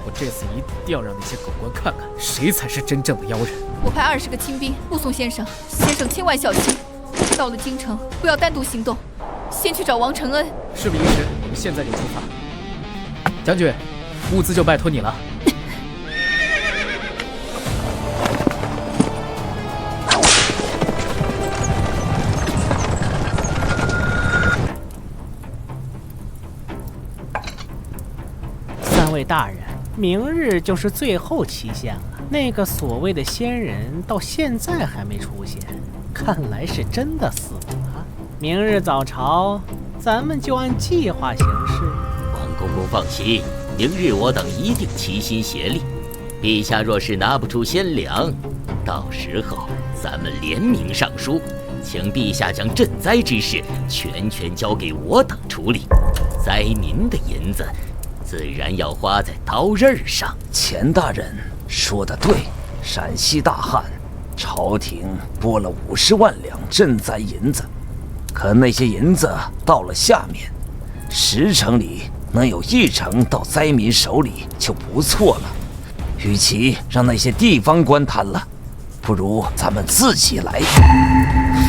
我这次一定要让那些狗官看看，谁才是真正的妖人。我派20个亲兵护送先生，先生千万小心。到了京城，不要单独行动，先去找王承恩。事不宜迟，我们现在就出发。将军，物资就拜托你了。3位大人，明日就是最后期限了。那个所谓的仙人到现在还没出现，看来是真的死了。明日早朝，咱们就按计划行事。王公公放心，明日我等一定齐心协力。陛下若是拿不出鲜粮，到时候咱们联名上书，请陛下将赈灾之事全权交给我等处理，灾民的银子自然要花在刀刃上。钱大人说得对，陕西大旱，朝廷拨了50万两赈灾银子，可那些银子到了下面，10成里能有1成到灾民手里就不错了。与其让那些地方官贪了，不如咱们自己来，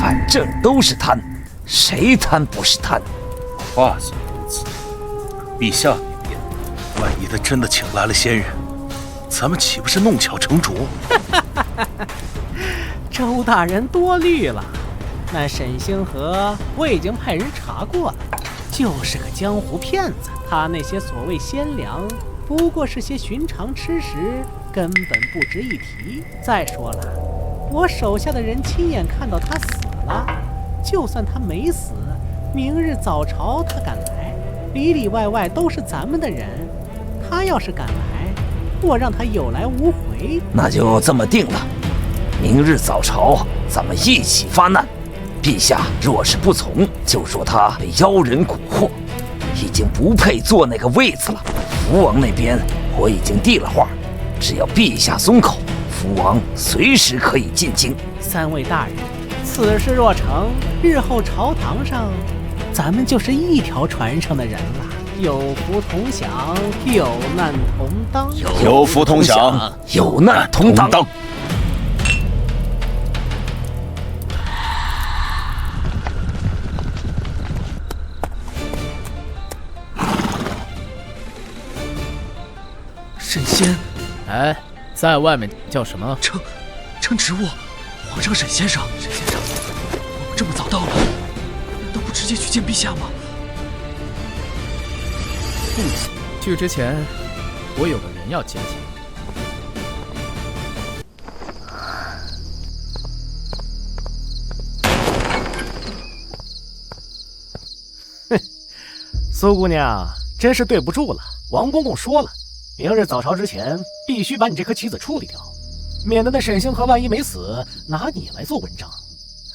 反正都是贪，谁贪不是贪？话虽如此，陛下那边，万一他真的请来了仙人，咱们岂不是弄巧成拙？周大人多虑了，那沈星河我已经派人查过了，就是个江湖骗子。他那些所谓仙粮，不过是些寻常吃食，根本不值一提。再说了，我手下的人亲眼看到他死了，就算他没死，明日早朝他敢来，里里外外都是咱们的人。他要是敢来，我让他有来无回。那就这么定了，明日早朝咱们一起发难。陛下若是不从，就说他被妖人蛊惑，已经不配坐那个位子了。福王那边我已经递了话，只要陛下松口，福王随时可以进京。3位大人，此事若成，日后朝堂上咱们就是一条船上的人了，有福同享，有难同当。有福同享，有难同当。沈仙，哎，在外面叫什么？称职务，皇上沈先生。沈先生，我们这么早到了，难道不直接去见陛下吗？不行，去之前我有个人要接见。苏姑娘真是对不住了，王公公说了，明日早朝之前必须把你这颗棋子处理掉，免得那沈星河万一没死，拿你来做文章。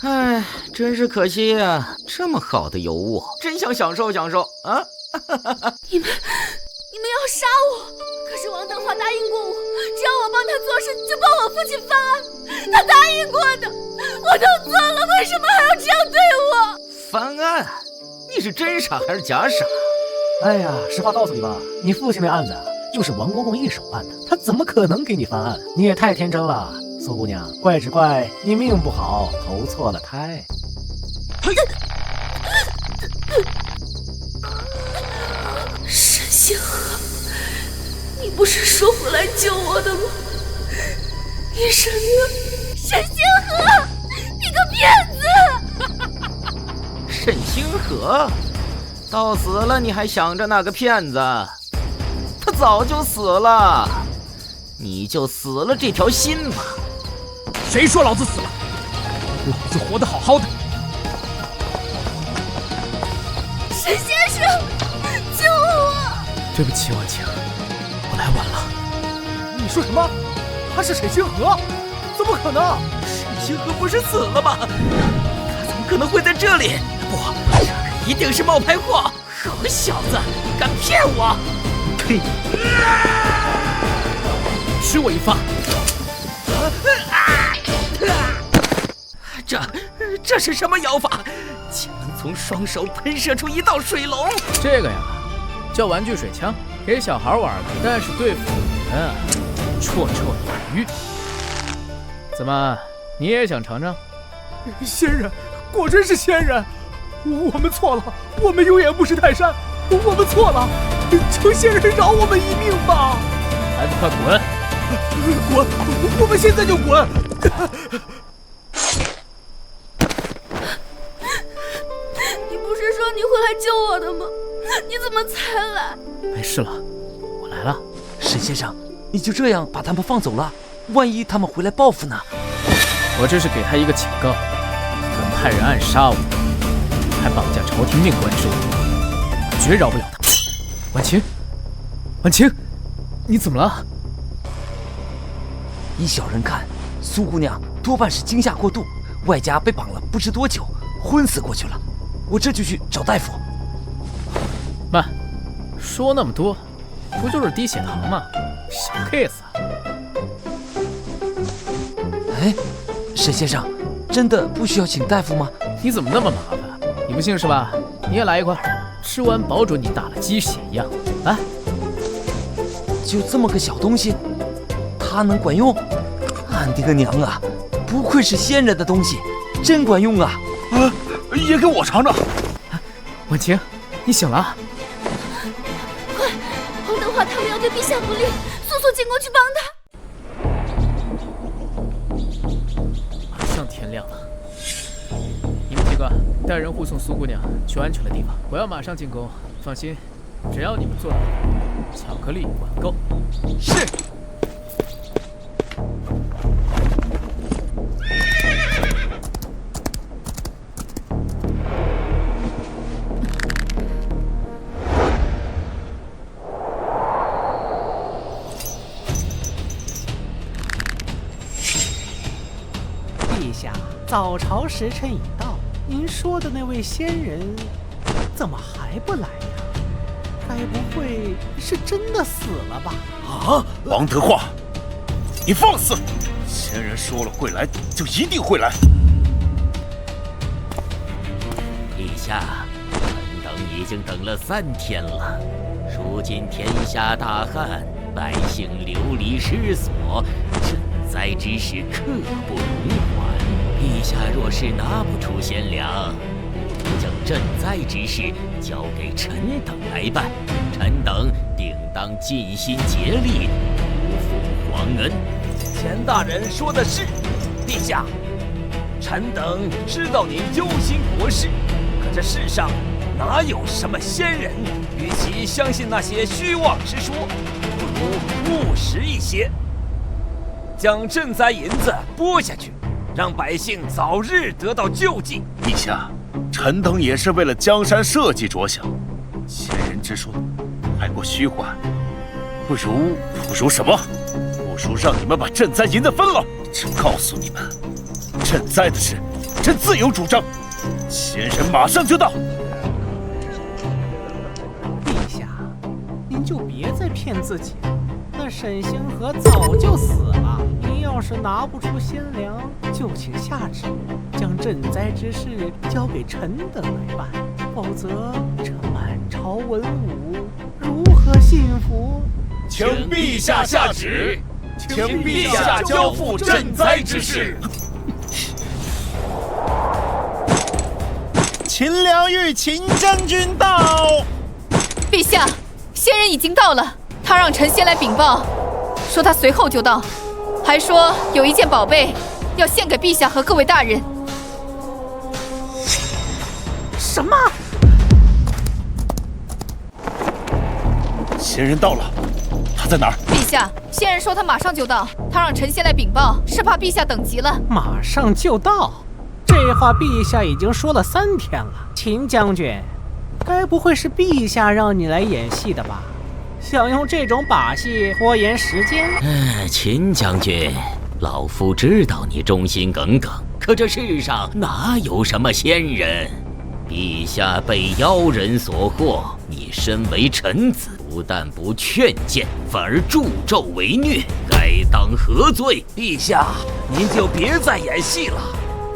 唉，真是可惜啊！这么好的尤物，真想享受享受啊！你们要杀我，可是王德华答应过我，只要我帮他做事，就帮我父亲翻案。他答应过的，我都做了，为什么还要这样对我？翻案？你是真傻还是假傻？哎呀，实话告诉你吧，你父亲那案子就是王公公一手办的，他怎么可能给你翻案？你也太天真了，苏姑娘，怪只怪你命不好，投错了胎。沈星河，你不是说不来救我的吗？你什么？沈星河，你个骗子！沈星河，到死了你还想着那个骗子？他早就死了，你就死了这条心吧。谁说老子死了？老子活得好好的。沈先生，救我！对不起，婉清，我来晚了。你说什么？他是沈星河？怎么可能？沈星河不是死了吗？他怎么可能会在这里？不，这个一定是冒牌货！好小子，敢骗我！呸！吃我一发！这是什么妖法？竟能从双手喷射出一道水龙？这个呀，叫玩具水枪，给小孩玩的，但是对付你们，绰绰有余。怎么，你也想尝尝？仙人，果真是仙人！我们错了，我们有眼不识泰山，我们错了，求仙人饶我们一命吧！还不快滚！滚！我们现在就滚！你不是说你会来救我的吗？你怎么才来？没事了，我来了。沈先生，你就这样把他们放走了？万一他们回来报复呢？我这是给他一个警告，敢派人暗杀我，还绑架朝廷命官之物，我绝饶不了他。婉清，婉清，你怎么了？依小人看，苏姑娘多半是惊吓过度，外加被绑了不知多久，昏死过去了。我这就去找大夫。慢，说那么多，不就是低血糖吗？小 case 啊！哎，沈先生，真的不需要请大夫吗？你怎么那么麻烦？你不信是吧？你也来一块，吃完保准你打了鸡血一样。来，就这么个小东西，它能管用？俺的个娘啊！不愧是仙人的东西，真管用啊！也给我尝尝。婉晴，你醒了啊！快，黄德华他们要对陛下不利，速速进宫去帮他。马上天亮了，你们几个带人护送苏姑娘去安全的地方。我要马上进宫，放心，只要你们做到，巧克力管够。是。陛下，早朝时辰已到，您说的那位仙人怎么还不来呀？该不会是真的死了吧？啊！王德化，你放肆！仙人说了会来，就一定会来。陛下，臣等已经等了3天了。如今天下大旱，百姓流离失所，赈灾之事刻不容缓。陛下若是拿不出贤良，将赈灾之事交给臣等来办，臣等定当尽心竭力，不负皇恩。钱大人说的是，陛下，臣等知道您忧心国事，可这世上哪有什么仙人？与其相信那些虚妄之说，不如务实一些，将赈灾银子拨下去，让百姓早日得到救济。陛下，臣等也是为了江山社稷着想，仙人之说太过虚幻，不如什么？不如让你们把赈灾银子分了。朕告诉你们，赈灾的事，朕自有主张。仙人马上就到。陛下，您就别再骗自己了。那沈星河早就死了。您要是拿不出贤良，就请下旨，将赈灾之事交给臣等来办。否则，这满朝文武如何信服？请陛下下旨，请陛下交付赈灾之事。秦良玉秦将军到。陛下，仙人已经到了，他让臣先来禀报，说他随后就到，还说有一件宝贝要献给陛下和各位大人。什么？仙人到了，他在哪儿？陛下，仙人说他马上就到，他让臣先来禀报，是怕陛下等急了。马上就到？这话陛下已经说了3天了。秦将军，该不会是陛下让你来演戏的吧？想用这种把戏拖延时间？秦将军，老夫知道你忠心耿耿，可这世上哪有什么仙人？陛下被妖人所惑，你身为臣子，不但不劝谏，反而助纣为虐，该当何罪？陛下，您就别再演戏了。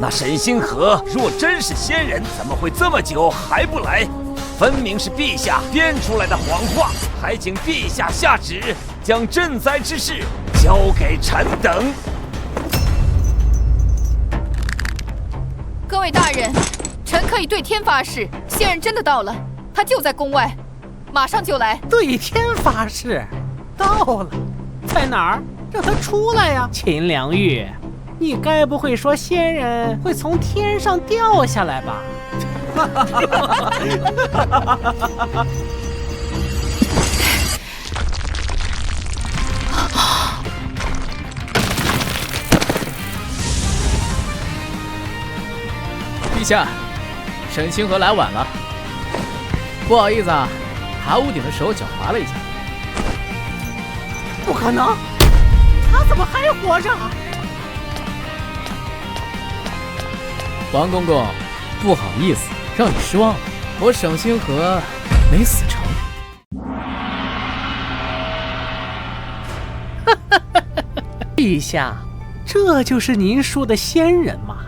那沈星河若真是仙人，怎么会这么久还不来？分明是陛下编出来的谎话，还请陛下下旨，将赈灾之事交给臣等。各位大人，臣可以对天发誓，仙人真的到了，他就在宫外，马上就来。对天发誓，到了，在哪儿？让他出来呀！秦良玉，你该不会说仙人会从天上掉下来吧？陛下，沈星河来晚了，不好意思啊，爬屋顶的时候脚滑了一下。不可能，他怎么还活着？王公公，不好意思，让你失望了。我沈星河没死成。陛下，这就是您说的仙人吗？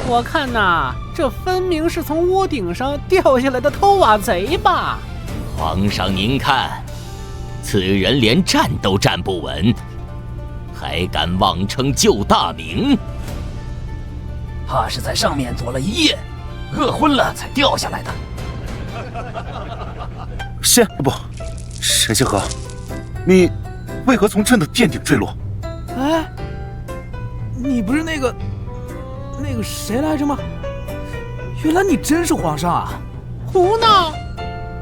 我看呐，这分明是从屋顶上掉下来的偷瓦贼吧？皇上您看，此人连站都站不稳，还敢妄称救大明？怕是在上面躲了一夜，饿昏了才掉下来的。沈星河，你为何从朕的殿顶坠落？哎，你不是那个谁来着吗？原来你真是皇上啊！胡闹！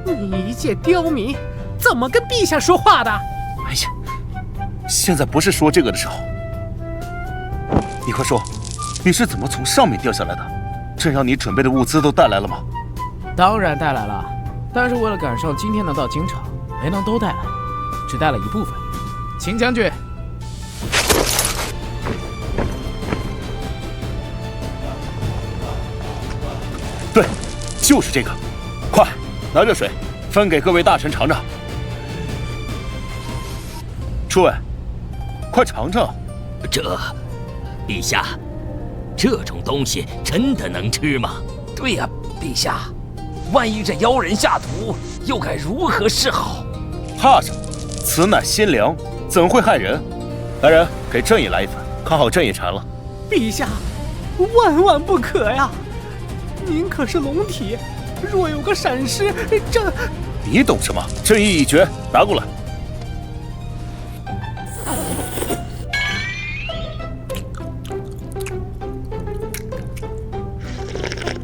你一介刁民，怎么跟陛下说话的？哎呀，现在不是说这个的时候。你快说，你是怎么从上面掉下来的？朕让你准备的物资都带来了吗？当然带来了，但是为了赶上今天能到京城，没能都带来，只带了一部分。秦将军。对，就是这个，快拿热水分给各位大臣尝尝。诸位，快尝尝。陛下，这种东西真的能吃吗？对呀，陛下，万一这妖人下毒，又该如何是好？怕什么？此乃仙粮，怎会害人？来人，给朕也来一份，看好朕也馋了。陛下，万万不可呀！您可是龙体，若有个闪失，这……你懂什么？朕意已决，拿过来。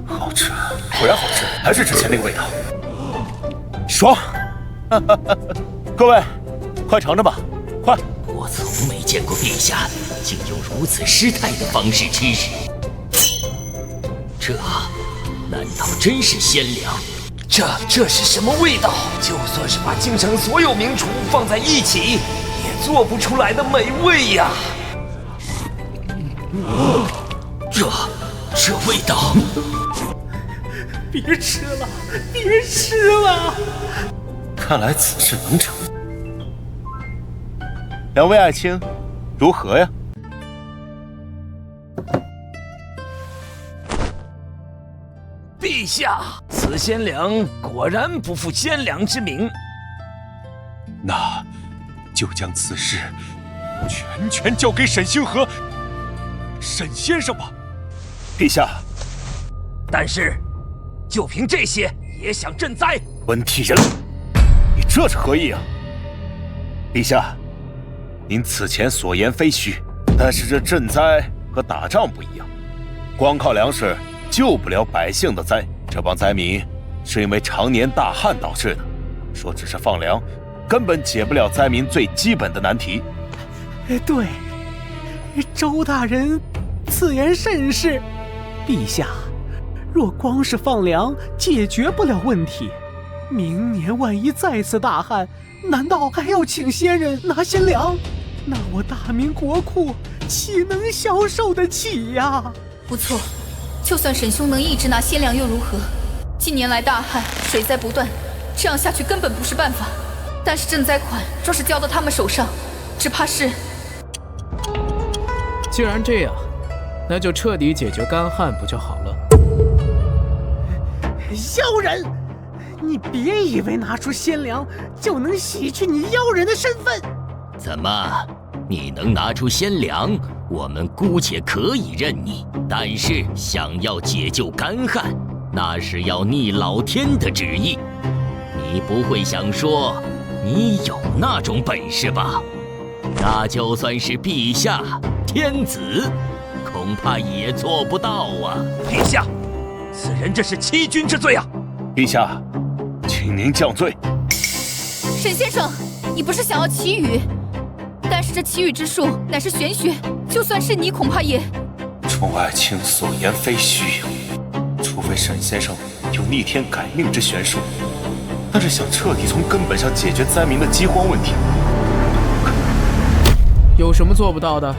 好吃，果然好吃，还是之前那个味道，爽！各位，快尝尝吧，快！我从没见过陛下竟用如此失态的方式吃食，这难道真是仙粮？这是什么味道？就算是把京城所有名厨放在一起，也做不出来的美味呀！这味道！别吃了，别吃了！看来此事能成。两位爱卿，如何呀？陛下，此仙粮果然不负仙粮之名。那就将此事全交给沈星河沈先生吧。陛下，但是就凭这些也想赈灾？温体仁，你这是何意啊？陛下，您此前所言非虚，但是这赈灾和打仗不一样，光靠粮食救不了百姓的灾。这帮灾民是因为常年大旱导致的，说只是放粮，根本解不了灾民最基本的难题。对，周大人此言甚是。陛下，若光是放粮解决不了问题，明年万一再次大旱，难道还要请仙人拿仙粮？那我大明国库岂能消受得起呀？不错，就算沈兄能一直拿仙粮又如何？近年来大旱，水灾不断，这样下去根本不是办法。但是赈灾款若是交到他们手上，只怕是……既然这样，那就彻底解决干旱不就好了？妖人，你别以为拿出仙粮就能洗去你妖人的身份。怎么，你能拿出仙粮，我们姑且可以认你，但是想要解救干旱，那是要逆老天的旨意。你不会想说你有那种本事吧？那就算是陛下天子，恐怕也做不到啊！陛下，此人这是欺君之罪啊！陛下，请您降罪。沈先生，你不是想要祈雨？但是这祈雨之术乃是玄学，就算是你，恐怕也……众爱卿所言非虚呀，除非沈先生有逆天改命之玄术，但是想彻底从根本上解决灾民的饥荒问题，有什么做不到的？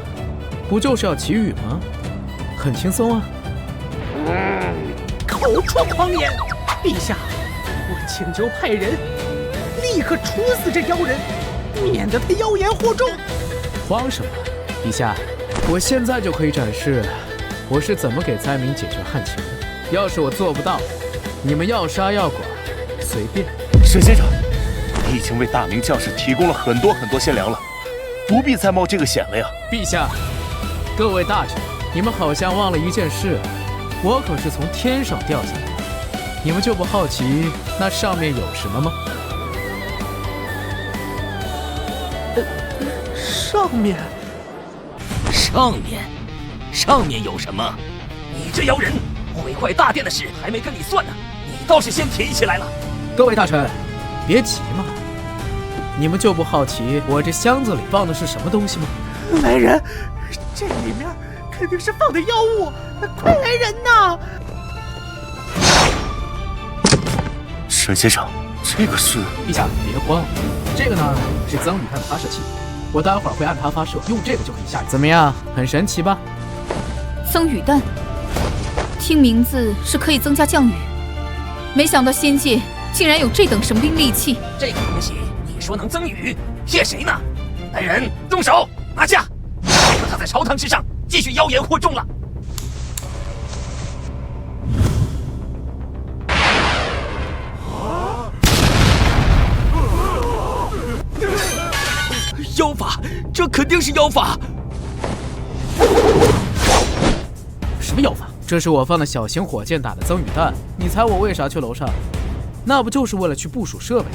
不就是要祈雨吗？很轻松啊。口出狂言！陛下，我请求派人立刻处死这妖人，免得他妖言惑众。慌什么？陛下，我现在就可以展示我是怎么给灾民解决旱情的。要是我做不到，你们要杀要剐，随便。沈先生，你已经为大明将士提供了很多鲜粮了，不必再冒这个险了呀。陛下，各位大臣，你们好像忘了一件事，我可是从天上掉下来的，你们就不好奇那上面有什么吗？上面有什么？你这妖人，毁坏大殿的事还没跟你算呢，你倒是先提起来了。各位大臣，别急嘛，你们就不好奇我这箱子里放的是什么东西吗？来人，这里面肯定是放的妖物，快来人呐！沈先生，这个是……陛下别慌，这个呢是增雨弹的发射器，我待会儿会按它发射，用这个就可以下雨。怎么样，很神奇吧？增雨弹，听名字是可以增加降雨，没想到仙界竟然有这等神兵利器。这个东西你说能增雨，骗谁呢？来人，动手拿下，免得他在朝堂之上继续妖言惑众了。妖法，这肯定是妖法！什么妖法？这是我放的小型火箭打的增雨弹，你猜我为啥去楼上？那不就是为了去部署设备？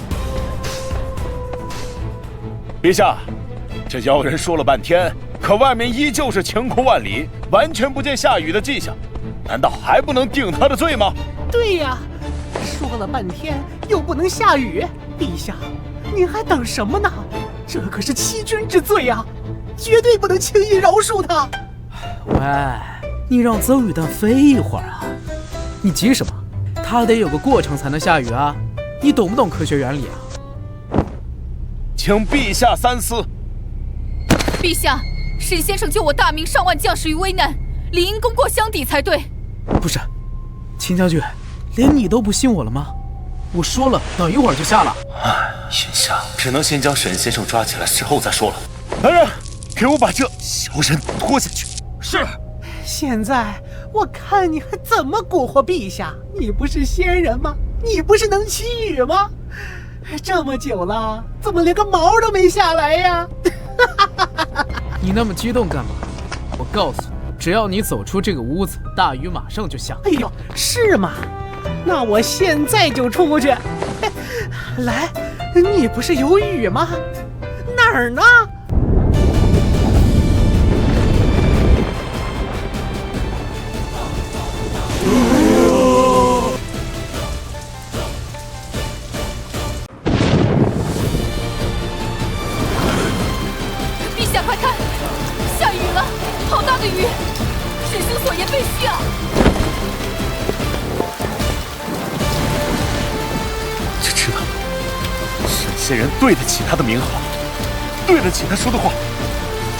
陛下，这妖人说了半天，可外面依旧是晴空万里，完全不见下雨的迹象，难道还不能定他的罪吗？对呀，说了半天又不能下雨，陛下，您还等什么呢？这可是欺君之罪啊，绝对不能轻易饶恕他。喂，你让增雨弹飞一会儿啊？你急什么？它得有个过程才能下雨啊！你懂不懂科学原理啊？请陛下三思。陛下，沈先生救我大明上万将士于危难，理应功过相抵才对。不是，秦将军，连你都不信我了吗？我说了，等一会儿就下了。眼下只能先将沈先生抓起来，事后再说了。来人，给我把这妖人拖下去。是。现在我看你还怎么蛊惑陛下？你不是仙人吗？你不是能祈雨吗？这么久了，怎么连个毛都没下来呀？你那么激动干嘛？我告诉你，只要你走出这个屋子，大雨马上就下。哎呦，是吗？那我现在就出去。来，你不是有雨吗？哪儿呢？陛下，快看，下雨了，好大的雨！沈兄所言非虚啊！就知道沈仙人对得起他的名号，对得起他说的话。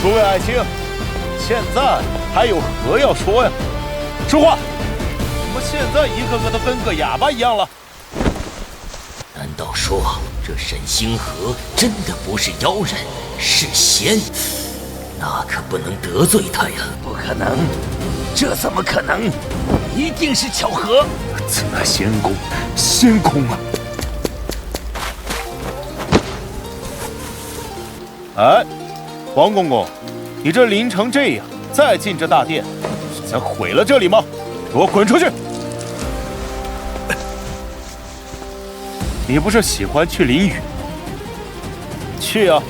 诸位爱卿，现在还有何要说呀？说话！怎么现在一个个都跟个哑巴一样了？难道说这沈星河真的不是妖人，是仙？那可不能得罪他呀！不可能，这怎么可能？一定是巧合。此乃仙功，仙功啊！哎，王公公，你这淋成这样，再进这大殿，是想毁了这里吗？给我滚出去！你不是喜欢去淋雨？去啊！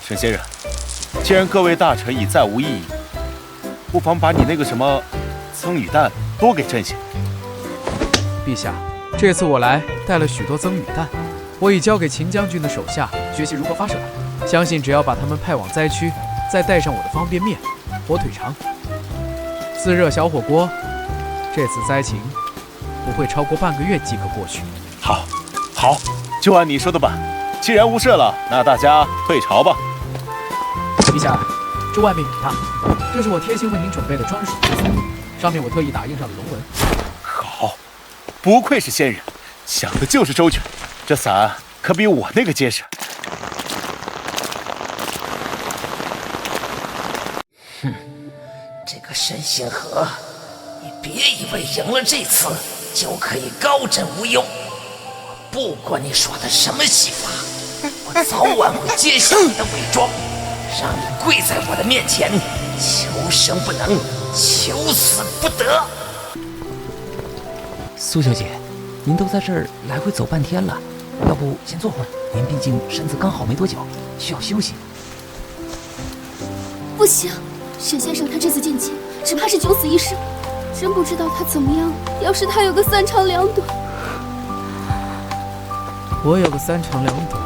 沈先生，既然各位大臣已再无异议，不妨把你那个什么增雨弹多给朕些。陛下，这次我来带了许多增雨弹，我已交给秦将军的手下学习如何发射它。相信只要把他们派往灾区，再带上我的方便面、火腿肠、自热小火锅，这次灾情不会超过半个月即可过去。好，好，就按你说的办。既然无事了，那大家退朝吧。陛下，这外面有它，这是我贴心为您准备的专属之作，上面我特意打印上了龙纹。好，不愧是仙人，想的就是周全。这伞可比我那个结实。这个神仙河，你别以为赢了这次就可以高枕无忧。不管你耍的什么戏法，我早晚会揭晓你的伪装，让你跪在我的面前，求生不能，求死不得。苏小姐，您都在这儿来回走半天了，要不先坐会儿？您毕竟身子刚好没多久，需要休息。不行，沈先生他这次进京，只怕是九死一生。真不知道他怎么样。要是他有个3长2短，我有个3长2短，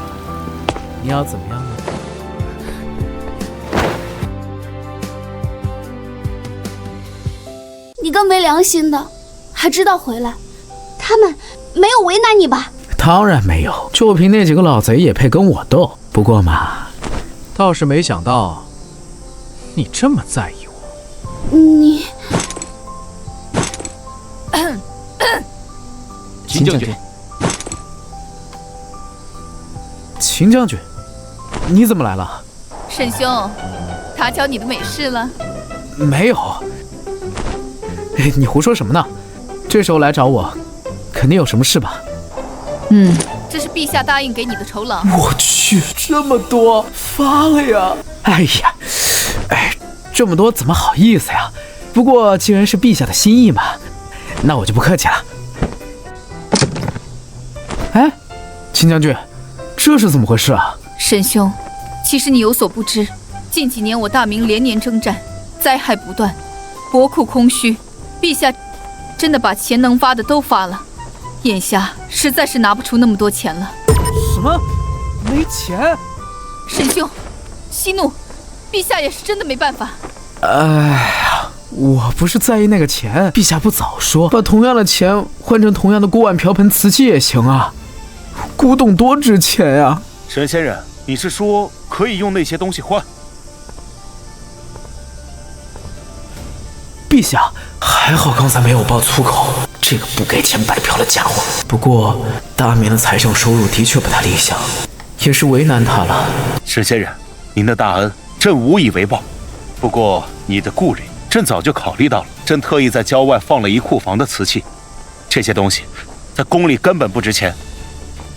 你要怎么样呢？你个没良心的，还知道回来？他们没有为难你吧？当然没有，就凭那几个老贼也配跟我斗？不过嘛，倒是没想到你这么在意我。你，秦将军，秦将军，你怎么来了？沈兄，他教你的美事了？没有。你胡说什么呢？这时候来找我，肯定有什么事吧？这是陛下答应给你的酬劳。我去，这么多，发了呀！哎呀，这么多怎么好意思呀？不过既然是陛下的心意嘛，那我就不客气了。哎，秦将军，这是怎么回事啊？沈兄，其实你有所不知，近几年我大明连年征战，灾害不断，国库空虚，陛下真的把钱能发的都发了，眼下实在是拿不出那么多钱了。什么？没钱？沈兄，息怒，陛下也是真的没办法。哎呀，我不是在意那个钱，陛下不早说，把同样的钱换成同样的锅碗瓢盆瓷器也行啊。古董多值钱呀！沈仙人，你是说可以用那些东西换？陛下，还好刚才没有爆粗口，这个不给钱白嫖的家伙。不过大明的财政收入的确不太理想，也是为难他了。沈仙人，您的大恩，朕无以为报。不过你的顾虑，朕早就考虑到了。朕特意在郊外放了一库房的瓷器，这些东西在宫里根本不值钱，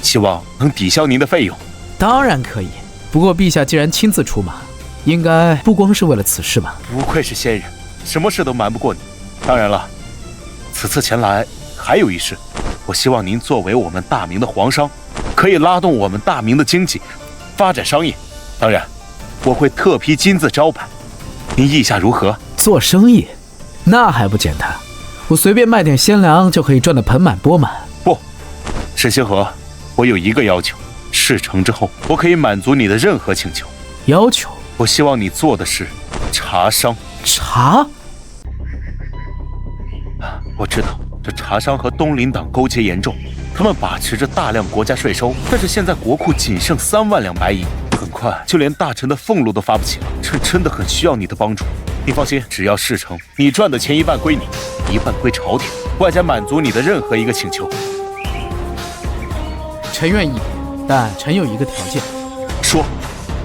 希望能抵消您的费用。当然可以，不过陛下既然亲自出马，应该不光是为了此事吧？不愧是仙人，什么事都瞒不过你。当然了，此次前来还有一事，我希望您作为我们大明的皇商，可以拉动我们大明的经济，发展商业。当然，我会特批金字招牌，您意下如何？做生意，那还不简单？我随便卖点鲜粮就可以赚得盆满钵满。不，沈星河，我有一个要求，事成之后，我可以满足你的任何请求。要求？我希望你做的是茶商。茶？我知道这茶商和东林党勾结严重，他们把持着大量国家税收，但是现在国库仅剩3万两白银，很快就连大臣的俸禄都发不起了。这真的很需要你的帮助。你放心，只要事成，你赚的钱1半归你，1半归朝廷，外加满足你的任何一个请求。臣愿意，但臣有一个条件。说。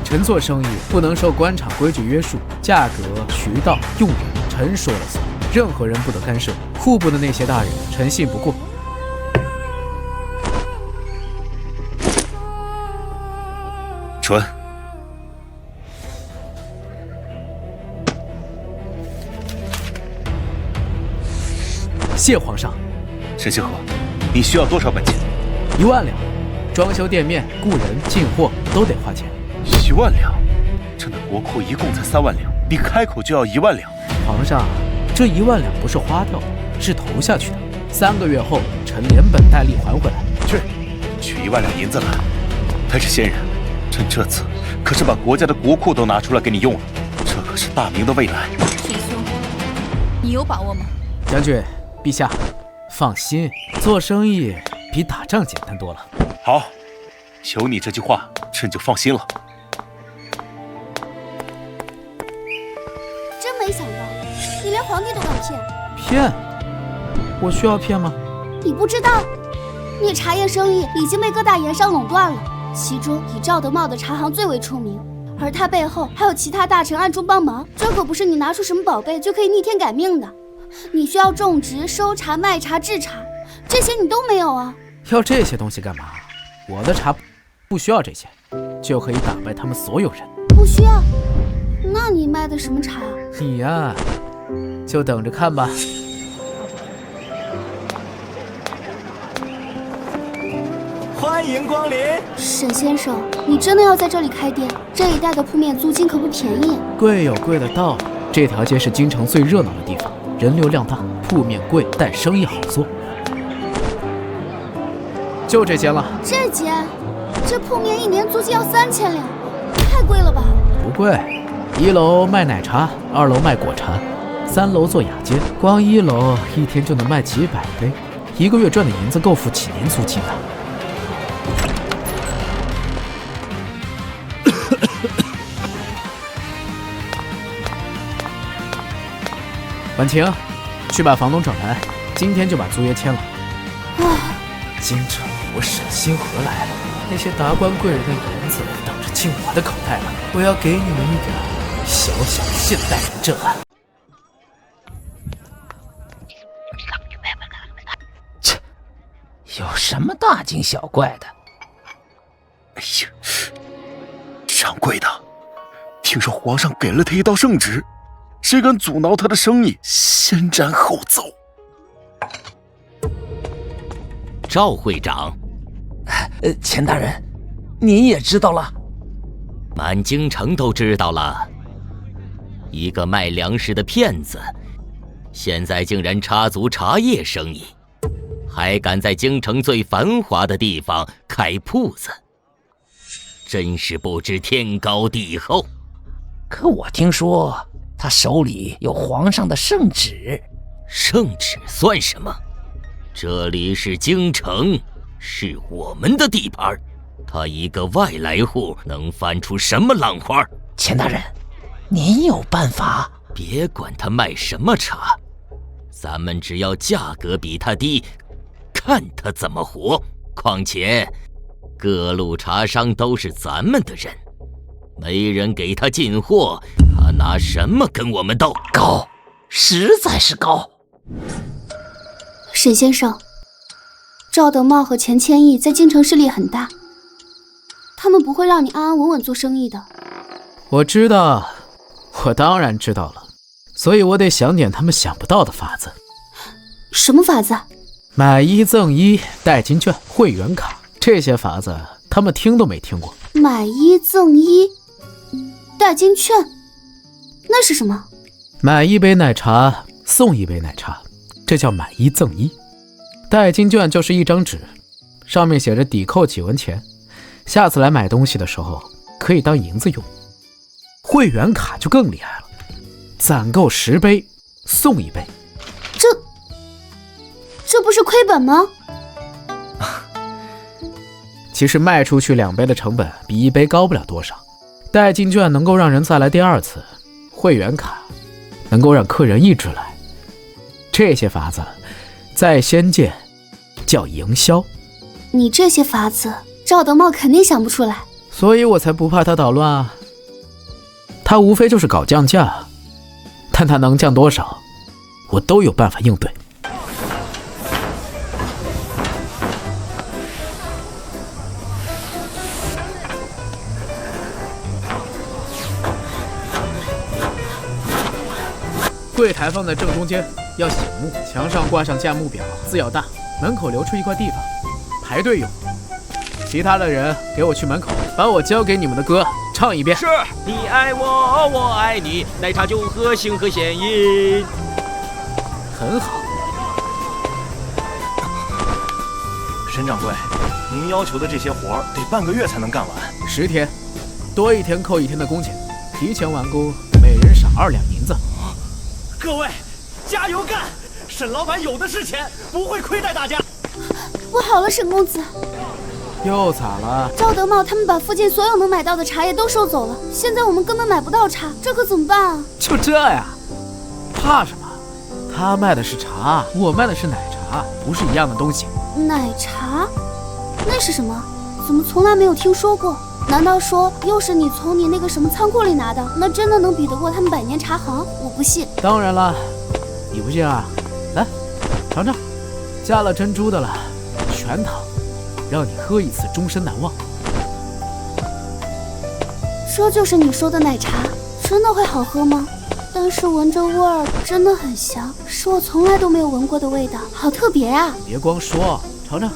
臣做生意不能受官场规矩约束，价格、渠道、用人，臣说了算，任何人不得干涉。户部的那些大人，臣信不过。准。谢皇上。沈星河，你需要多少本钱？1万两，装修店面、雇人、进货都得花钱。1万两，朕的国库一共才3万两，你开口就要1万两。皇上，这1万两不是花掉的，是投下去的。3个月后，臣连本带利还回来。取1万两银子来。但是仙人，朕这次可是把国家的国库都拿出来给你用了，这可是大明的未来。沈兄，你有把握吗？将军，陛下，放心，做生意比打仗简单多了。好，有你这句话，朕就放心了。骗？我需要骗吗？你不知道，你茶叶生意已经被各大盐商垄断了，其中以赵德茂的茶行最为出名，而他背后还有其他大臣暗中帮忙。这可不是你拿出什么宝贝就可以逆天改命的。你需要种植、收茶、卖茶、制茶，这些你都没有啊。要这些东西干嘛？我的茶不需要这些，就可以打败他们所有人。不需要？那你卖的什么茶？你呀，就等着看吧。欢迎光临，沈先生，你真的要在这里开店？这一带的铺面租金可不便宜。贵有贵的道理，这条街是京城最热闹的地方，人流量大，铺面贵，但生意好做。就这间了。这间？这铺面一年租金要3000两，太贵了吧？不贵，1楼卖奶茶，2楼卖果茶，3楼做雅间，光1楼一天就能卖几百杯，1个月赚的银子够付几年租金的。婉晴，去把房东找来，今天就把租约签了。京城我沈星河来了，那些达官贵人的银子等着进我的口袋了。我要给你们一点小小的现代人震撼。切，有什么大惊小怪的？哎呀，掌柜的，听说皇上给了他一道圣旨，谁敢阻挠他的生意，先斩后奏。赵会长，钱大人，您也知道了？满京城都知道了。一个卖粮食的骗子，现在竟然插足茶叶生意，还敢在京城最繁华的地方开铺子，真是不知天高地厚。可我听说他手里有皇上的圣旨。圣旨算什么？这里是京城，是我们的地盘，他一个外来户能翻出什么浪花？钱大人，您有办法？别管他卖什么茶，咱们只要价格比他低，看他怎么活。况且各路茶商都是咱们的人，没人给他进货，他拿什么跟我们斗？高，实在是高。沈先生，赵德茂和钱谦益在京城势力很大，他们不会让你安安稳稳做生意的。我知道，我当然知道了，所以我得想点他们想不到的法子。什么法子？买1赠1、代金券、会员卡，这些法子他们听都没听过。买1赠1、代金券，那是什么？买1杯奶茶送1杯奶茶，这叫买1赠1。代金券就是一张纸，上面写着抵扣几文钱，下次来买东西的时候可以当银子用。会员卡就更厉害了，攒够10杯送1杯。这不是亏本吗？其实卖出去2杯的成本比1杯高不了多少。代金券能够让人再来第2次，会员卡能够让客人一直来。这些法子在仙界叫营销。你这些法子，赵德茂肯定想不出来，所以我才不怕他捣乱啊。他无非就是搞降价，但他能降多少，我都有办法应对。柜台放在正中间，要醒目，墙上挂上价目表，字要大，门口留出一块地方，排队用。其他的人给我去门口，把我交给你们的歌唱一遍。是，你爱我，我爱你，奶茶就喝星河显音。很好。沈掌柜，您要求的这些活得半个月才能干完。10天，多1天扣1天的工钱，提前完工，每人赏2两银子。各位，加油干！沈老板有的是钱，不会亏待大家。不好了，沈公子，又咋了？赵德茂他们把附近所有能买到的茶叶都收走了，现在我们根本买不到茶，这可怎么办啊？就这呀？怕什么？他卖的是茶，我卖的是奶茶，不是一样的东西。奶茶？那是什么？怎么从来没有听说过？难道说又是你从你那个什么仓库里拿的？那真的能比得过他们百年茶行？我不信。当然了，你不信啊？来，尝尝，加了珍珠的了，全糖，让你喝一次终身难忘。这就是你说的奶茶，真的会好喝吗？但是闻着味儿真的很香，是我从来都没有闻过的味道，好特别啊！别光说，尝尝，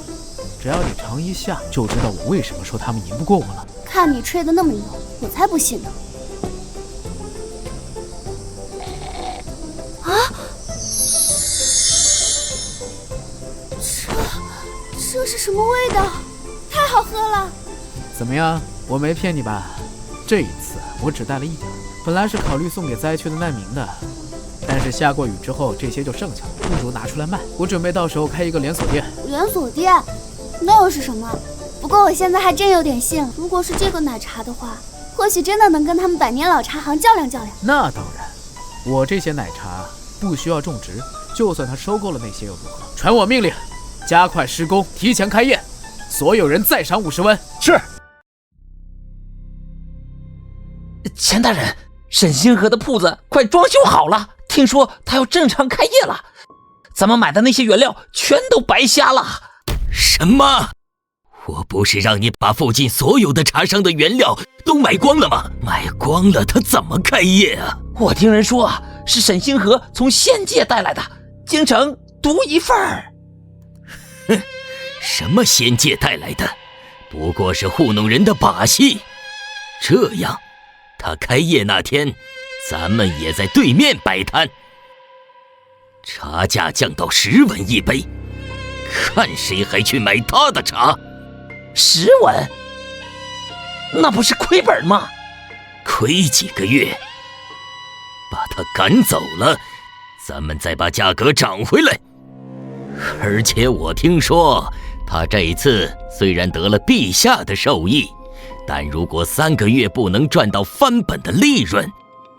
只要你尝一下，就知道我为什么说他们赢不过我了。看你吹得那么牛，我才不信呢！啊！这是什么味道？太好喝了！怎么样？我没骗你吧？这一次我只带了一点，本来是考虑送给灾区的难民的，但是下过雨之后这些就剩下了，不如拿出来卖。我准备到时候开一个连锁店。连锁店？那又是什么？不过我现在还真有点信，如果是这个奶茶的话，或许真的能跟他们百年老茶行较量较量。那当然，我这些奶茶不需要种植，就算他收购了那些又如何？传我命令，加快施工，提前开业，所有人再赏50文。是。钱大人，沈星河的铺子快装修好了，听说他要正常开业了，咱们买的那些原料全都白瞎了。什么？我不是让你把附近所有的茶商的原料都买光了吗？买光了他怎么开业啊？我听人说啊，是沈星河从县界带来的，京城独一份儿。哼，什么仙界带来的？不过是糊弄人的把戏。这样，他开业那天，咱们也在对面摆摊，茶价降到10文一杯，看谁还去买他的茶。10文？那不是亏本吗？亏几个月，把他赶走了，咱们再把价格涨回来。而且我听说，他这一次虽然得了陛下的授意，但如果3个月不能赚到翻本的利润，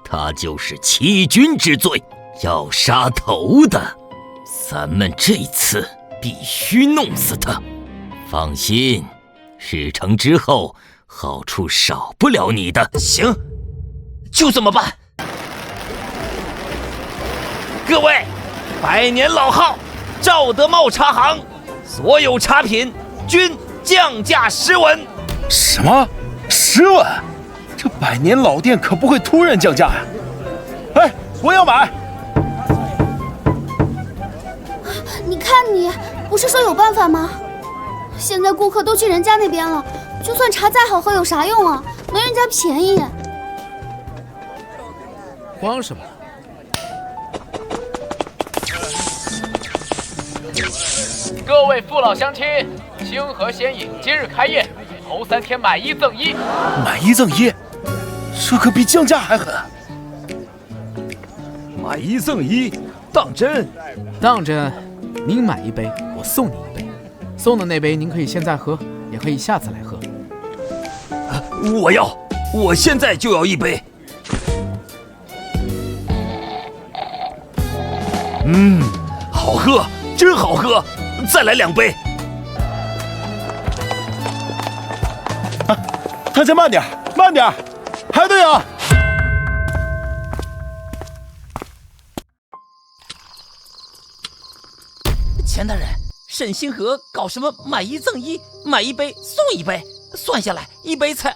他就是欺君之罪，要杀头的。咱们这次必须弄死他。放心，事成之后，好处少不了你的。行，就这么办。各位，百年老号赵德茂茶行，所有茶品均降价10文。什么？10文？这百年老店可不会突然降价呀！哎，我要买。你看你，不是说有办法吗？现在顾客都去人家那边了，就算茶再好喝有啥用啊？没人家便宜。慌什么？各位父老乡亲，清河鲜饮今日开业，头3天买1赠1。买1赠1，这可比降价还狠。买1赠1，当真？当真。您买1杯，我送你1杯。送的那杯您可以现在喝，也可以下次来喝。我现在就要1杯。好喝，真好喝，再来2杯。大家慢点，慢点，排队啊！钱大人，沈星河搞什么买1赠1，买1杯送1杯，算下来1杯才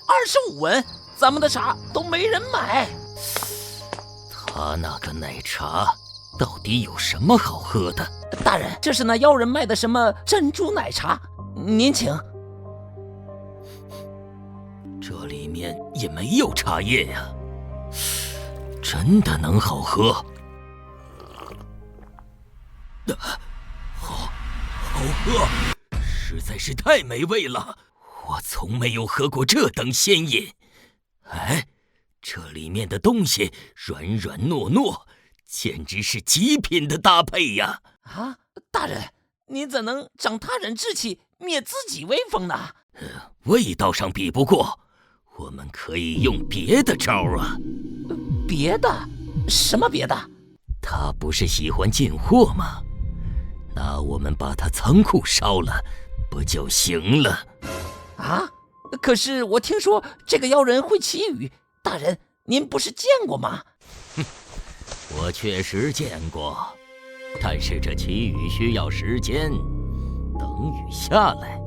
25文，咱们的茶都没人买。他那个奶茶到底有什么好喝的？大人，这是那妖人卖的什么珍珠奶茶，您请。这里面也没有茶叶呀，真的能好喝？好喝，实在是太美味了，我从没有喝过这等仙饮。哎，这里面的东西软软糯糯，简直是极品的搭配呀！啊，大人，您怎能长他人志气，灭自己威风呢？味道上比不过，我们可以用别的招啊。别的？什么别的？他不是喜欢进货吗？那我们把他仓库烧了，不就行了？啊！可是我听说这个妖人会祈雨，大人，您不是见过吗？我确实见过，但是这祈雨需要时间，等雨下来，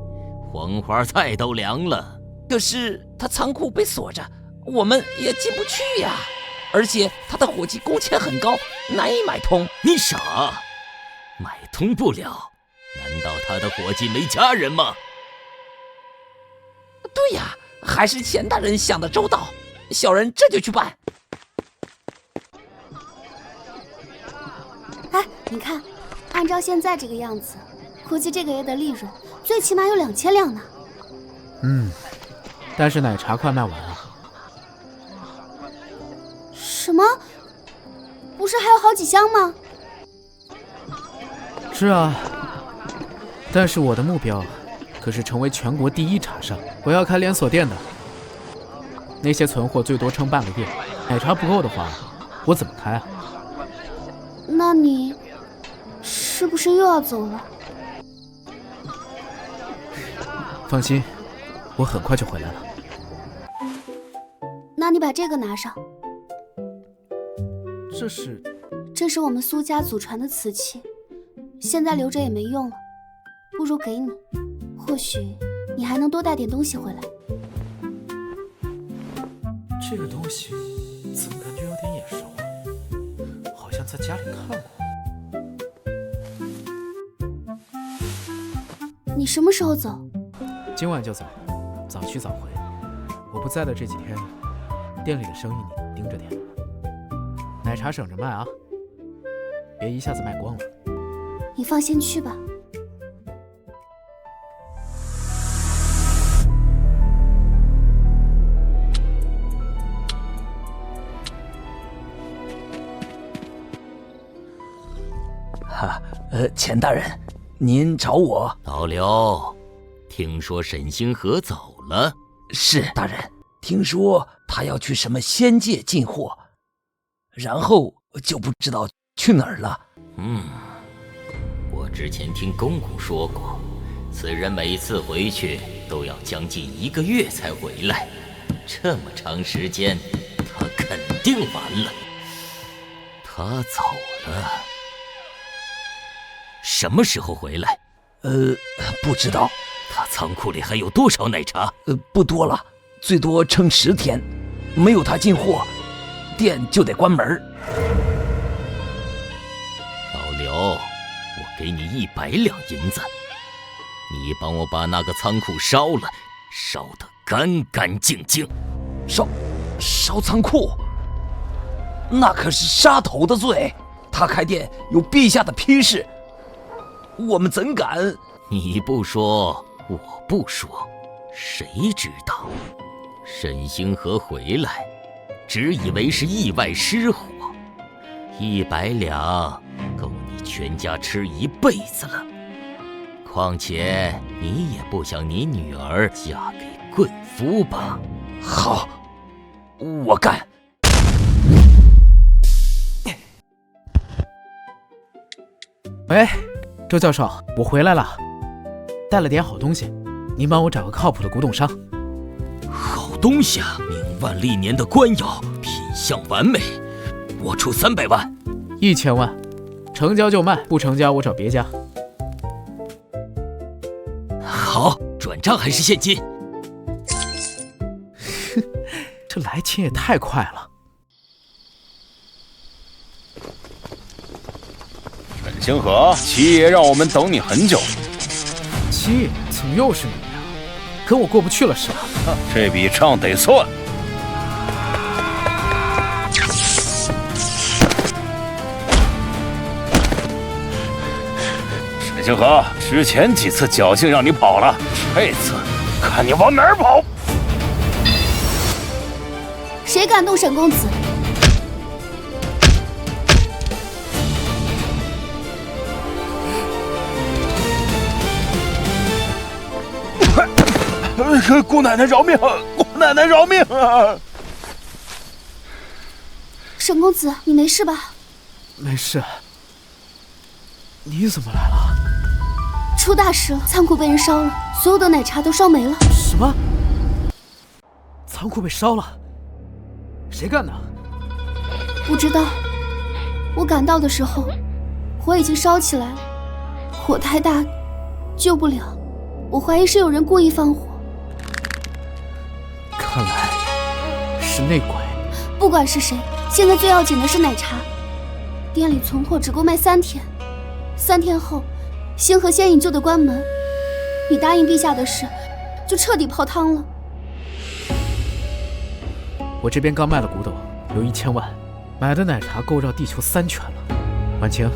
黄花菜都凉了。可是他仓库被锁着，我们也进不去呀。而且他的伙计工钱很高，难以买通。你傻，买通不了？难道他的伙计没家人吗？对呀，还是钱大人想得周到，小人这就去办。哎，你看，按照现在这个样子，估计这个月的利润最起码有2000两呢。但是奶茶快卖完了。什么？不是还有好几箱吗？是啊，但是我的目标可是成为全国第1茶商，我要开连锁店的。那些存货最多撑半个月，奶茶不够的话，我怎么开啊？那你是不是又要走了？放心，我很快就回来了。那你把这个拿上。这是我们苏家祖传的瓷器，现在留着也没用了，不如给你，或许你还能多带点东西回来。这个东西怎么感觉有点眼熟啊？好像在家里看过。你什么时候走？今晚就走，早去早回。我不在的这几天，店里的生意你盯着点。奶茶省着卖啊，别一下子卖光了。你放心去吧。钱大人，您找我？老刘，听说沈星河走了？是大人，听说他要去什么仙界进货，然后就不知道去哪儿了。我之前听公公说过，此人每次回去都要将近1个月才回来，这么长时间，他肯定完了。他走了，什么时候回来？不知道。他仓库里还有多少奶茶？不多了，最多撑10天。没有他进货，店就得关门。老刘，我给你100两银子，你帮我把那个仓库烧了，烧得干干净净。烧仓库，那可是杀头的罪。他开店有陛下的批示，我们怎敢？你不说，我不说，谁知道？沈星河回来，只以为是意外失火，100两够你全家吃一辈子了。况且你也不想你女儿嫁给贵夫吧？好，我干。喂，周教授，我回来了，带了点好东西，您帮我找个靠谱的古董商。好东西啊，明万历年的官窑，品相完美，我出300万。1000万，成交就卖，不成交我找别家。好，转账还是现金？这来钱也太快了。沈星河，七爷让我们等你很久。七爷，怎么又是你呀？跟我过不去了是吧？这笔账得算。沈星河，之前几次侥幸让你跑了，这次看你往哪儿跑！谁敢动沈公子？姑奶奶饶命！姑奶奶饶命啊！沈公子，你没事吧？没事。你怎么来了？出大事了，仓库被人烧了，所有的奶茶都烧没了。什么？仓库被烧了？谁干的？不知道。我赶到的时候，火已经烧起来了，火太大，救不了。我怀疑是有人故意放火。看来是内鬼。不管是谁，现在最要紧的是奶茶。店里存货只够卖3天，3天后，星河仙影就得关门。你答应陛下的事，就彻底泡汤了。我这边刚卖了古董，有1000万，买的奶茶够绕地球3圈了。婉晴，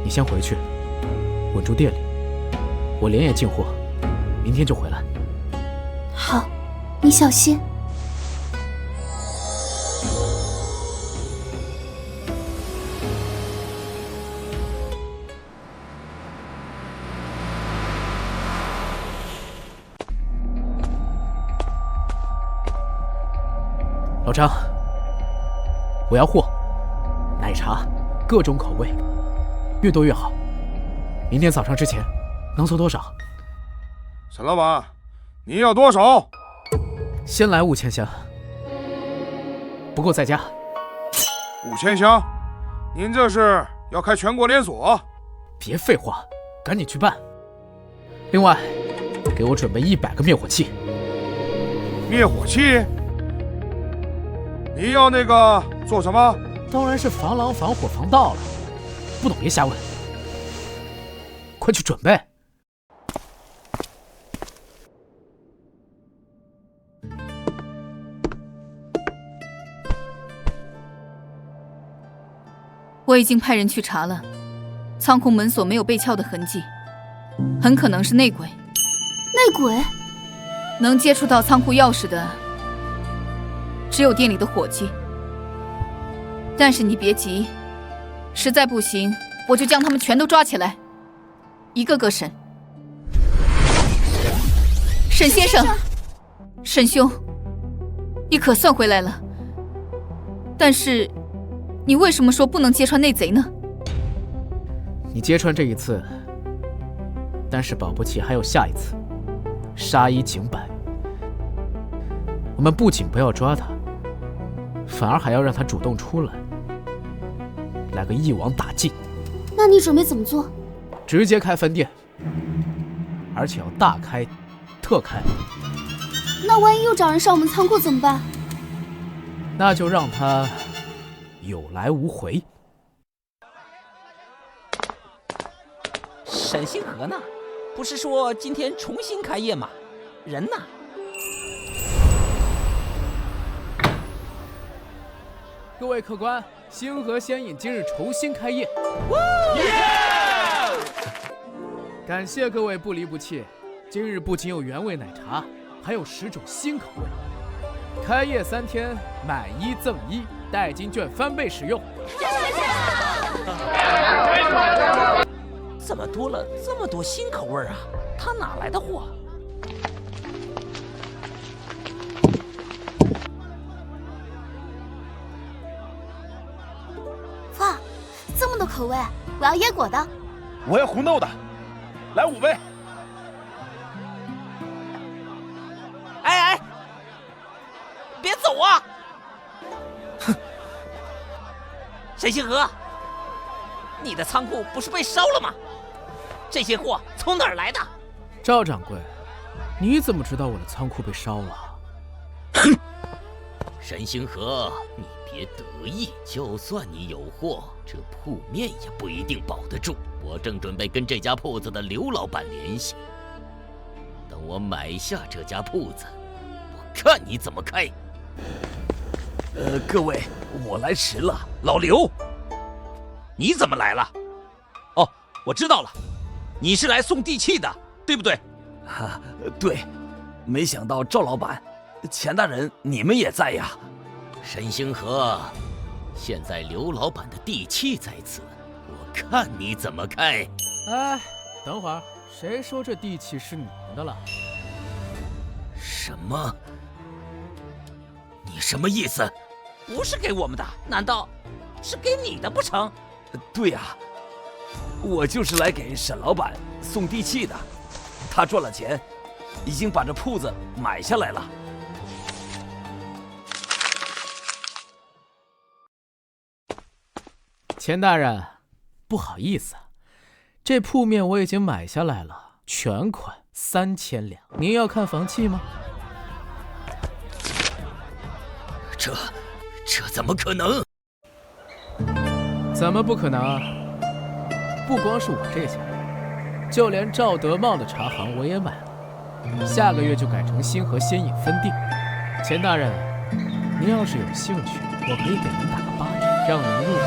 你先回去，稳住店里，我连夜进货，明天就回来。好，你小心。老张，我要货，奶茶，各种口味，越多越好。明天早上之前能做多少？沈老板，你要多少？先来5000箱，不够再加。5000箱？您这是要开全国连锁？别废话，赶紧去办。另外，给我准备100个灭火器。灭火器？你要那个做什么？当然是防狼、防火、防盗了。不懂别瞎问，快去准备。我已经派人去查了，仓库门锁没有被撬的痕迹，很可能是内鬼。内鬼？能接触到仓库钥匙的，只有店里的伙计。但是你别急，实在不行，我就将他们全都抓起来，一个个审。沈先生，沈兄，你可算回来了。但是，你为什么说不能揭穿内贼呢？你揭穿这一次，但是保不齐还有下一次，杀一儆百。我们不仅不要抓他，反而还要让他主动出来，来个一网打尽。那你准备怎么做？直接开分店，而且要大开特开。那万一又找人上我们仓库怎么办？那就让他有来无回。沈星河呢？不是说今天重新开业吗？人呢？各位客官，星河仙饮今日重新开业，感谢各位不离不弃。今日不仅有原味奶茶，还有10种新口味。开业3天，买1赠1，代金券翻倍使用。怎么多了这么多新口味啊？他哪来的货？哇，这么多口味！我要椰果的，我要红豆的，来5杯。哎，别走啊！哼，沈星河，你的仓库不是被烧了吗？这些货从哪儿来的？赵掌柜，你怎么知道我的仓库被烧了？哼！沈星河，你别得意，就算你有货，这铺面也不一定保得住。我正准备跟这家铺子的刘老板联系，等我买下这家铺子，我看你怎么开。各位，我来迟了。老刘，你怎么来了？哦，我知道了，你是来送地契的，对不对？对，没想到赵老板、钱大人你们也在呀。沈星河，现在刘老板的地契在此，我看你怎么开。哎，等会儿，谁说这地契是你们的了？什么？你什么意思？不是给我们的，难道是给你的不成？对呀，我就是来给沈老板送地契的。他赚了钱，已经把这铺子买下来了。钱大人，不好意思，这铺面我已经买下来了，全款3000两。您要看房契吗？这怎么可能？怎么不可能啊？不光是我这家，就连赵德茂的茶行我也买了，下个月就改成星河仙饮分店。钱大人，您要是有兴趣，我可以给您打个8折，让您入股。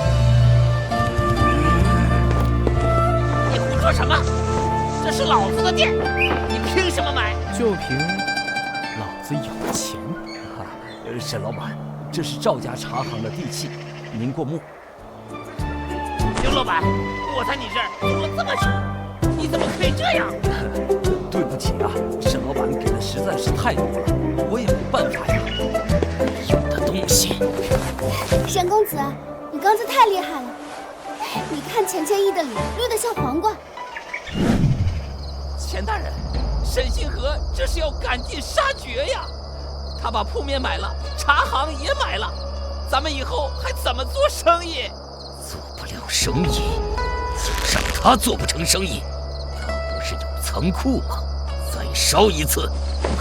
你胡说什么？这是老子的店，你凭什么买？就凭老子有钱。沈老板，这是赵家茶行的地契，您过目。刘老板，我在你这儿做了这么久，你怎么可以这样？对不起啊，沈老板给的实在是太多了，我也没办法呀。有的东西。沈公子，你刚才太厉害了，你看钱谦益的脸绿得像黄瓜。钱大人，沈星河这是要赶尽杀绝呀！他把铺面买了，茶行也买了，咱们以后还怎么做生意？做不了生意，就让他做不成生意。他不是有仓库吗？再烧一次，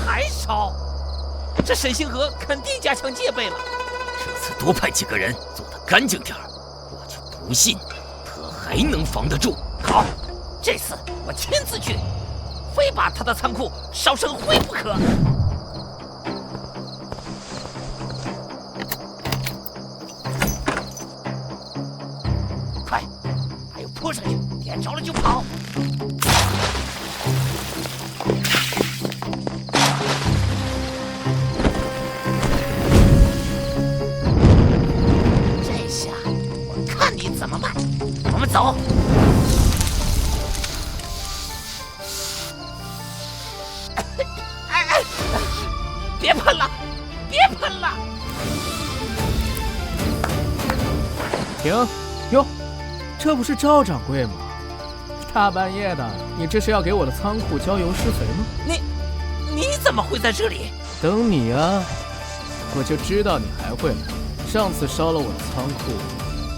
还烧？这沈星河肯定加强戒备了。这次多派几个人，做得干净点儿，我就不信他还能防得住。好，这次我亲自去，非把他的仓库烧成灰不可。快，还有扑上去，点着了就跑。这下我看你怎么办。我们走。别喷了，别喷了！停！哟，这不是赵掌柜吗？大半夜的，你这是要给我的仓库浇油施肥吗？你怎么会在这里？等你啊，我就知道你还会来。上次烧了我的仓库，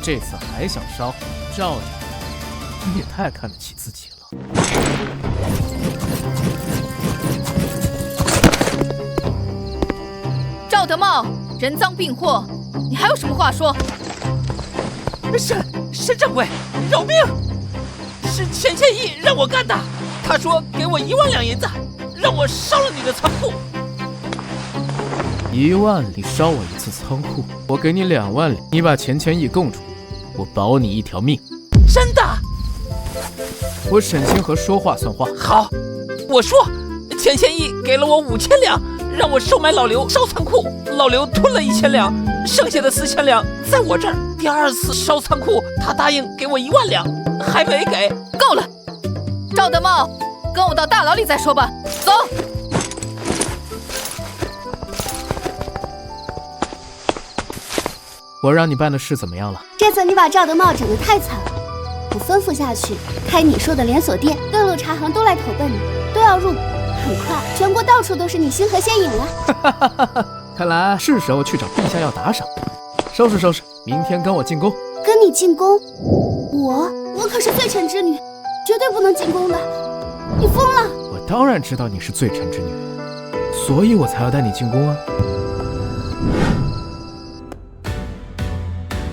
这次还想烧，赵掌柜，你也太看得起自己了。赵德茂，人赃并获，你还有什么话说？沈掌柜，饶命！是钱谦益让我干的，他说给我1万两银子，让我烧了你的仓库。1万里烧我一次仓库，我给你2万两，你把钱谦益供出，我保你一条命。真的？我沈星河说话算话。好，我说，钱谦益给了我5000两。让我收买老刘烧仓库，老刘吞了1000两，剩下的4000两在我这儿。第2次烧仓库，他答应给我1万两，还没给。够了，赵德茂，跟我到大牢里再说吧。走。我让你办的事怎么样了？这次你把赵德茂整得太惨了，我吩咐下去，开你说的连锁店，各路茶行都来投奔你，都要入股。很快，全国到处都是你星河仙饮了。看来是时候去找陛下要打赏。收拾收拾，明天跟我进宫。跟你进宫？我可是罪臣之女，绝对不能进宫的。你疯了！我当然知道你是罪臣之女，所以我才要带你进宫啊。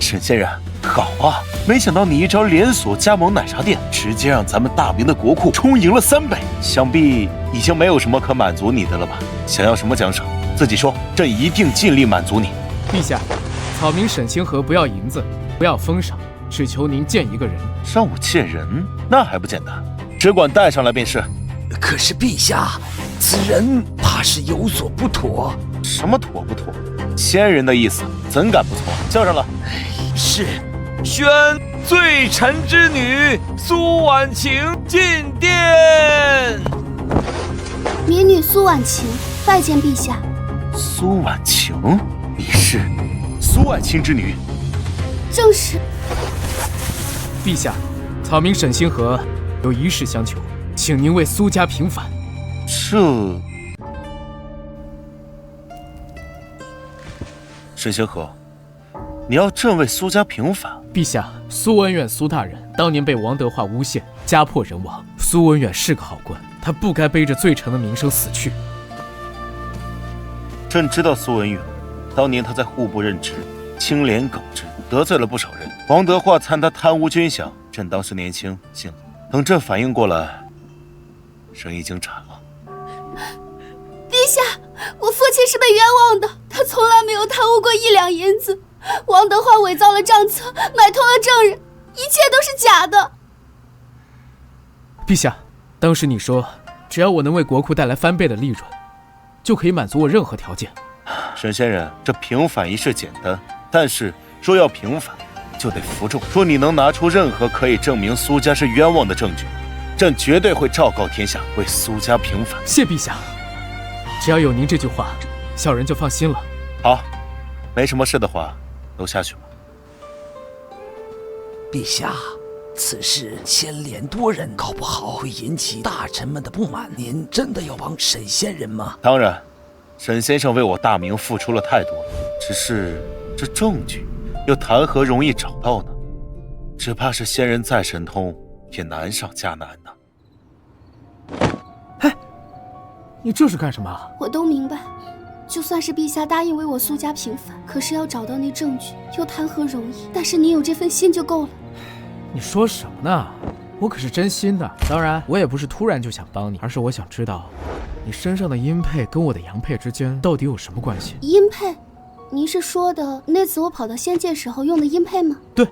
沈先生，好啊！没想到你一招连锁加盟奶茶店，直接让咱们大明的国库充盈了3倍，想必已经没有什么可满足你的了吧？想要什么奖赏，自己说，这一定尽力满足你。陛下，草民沈星河不要银子，不要封赏，只求您见一个人。让我见人，那还不简单，只管带上来便是。可是陛下，此人怕是有所不妥。什么妥不妥？仙人的意思，怎敢不从？叫上了。是。宣罪臣之女苏婉晴进殿。民女苏婉晴拜见陛下。苏婉晴，你是苏爱卿之女？正是。陛下，草民沈星河有一事相求，请您为苏家平反。沈星河，你要朕为苏家平反？陛下，苏文远苏大人当年被王德化诬陷，家破人亡。苏文远是个好官，他不该背着罪臣的名声死去。朕知道苏文远，当年他在户部任职，清廉耿直，得罪了不少人。王德化参他贪污军饷，朕当时年轻信了。等朕反应过来，人已经斩了。陛下，我父亲是被冤枉的，他从来没有贪污过1两银子。王德化伪造了账册，买通了证人，一切都是假的。陛下，当时你说，只要我能为国库带来翻倍的利润，就可以满足我任何条件。沈先生，这平反一事简单，但是说要平反，就得服众。说你能拿出任何可以证明苏家是冤枉的证据，朕绝对会昭告天下，为苏家平反。谢陛下，只要有您这句话，小人就放心了。好，没什么事的话，都下去吧。陛下，此事牵连多人，搞不好会引起大臣们的不满。您真的要帮沈先人吗？当然，沈先生为我大明付出了太多，只是这证据又谈何容易找到呢？只怕是仙人再神通，也难上加难呢。哎，你这是干什么？我都明白，就算是陛下答应为我苏家平反，可是要找到那证据又谈何容易？但是你有这份心就够了。你说什么呢？我可是真心的。当然，我也不是突然就想帮你，而是我想知道，你身上的阴佩跟我的阳佩之间到底有什么关系？阴佩？您是说的那次我跑到仙界时候用的阴佩吗？对，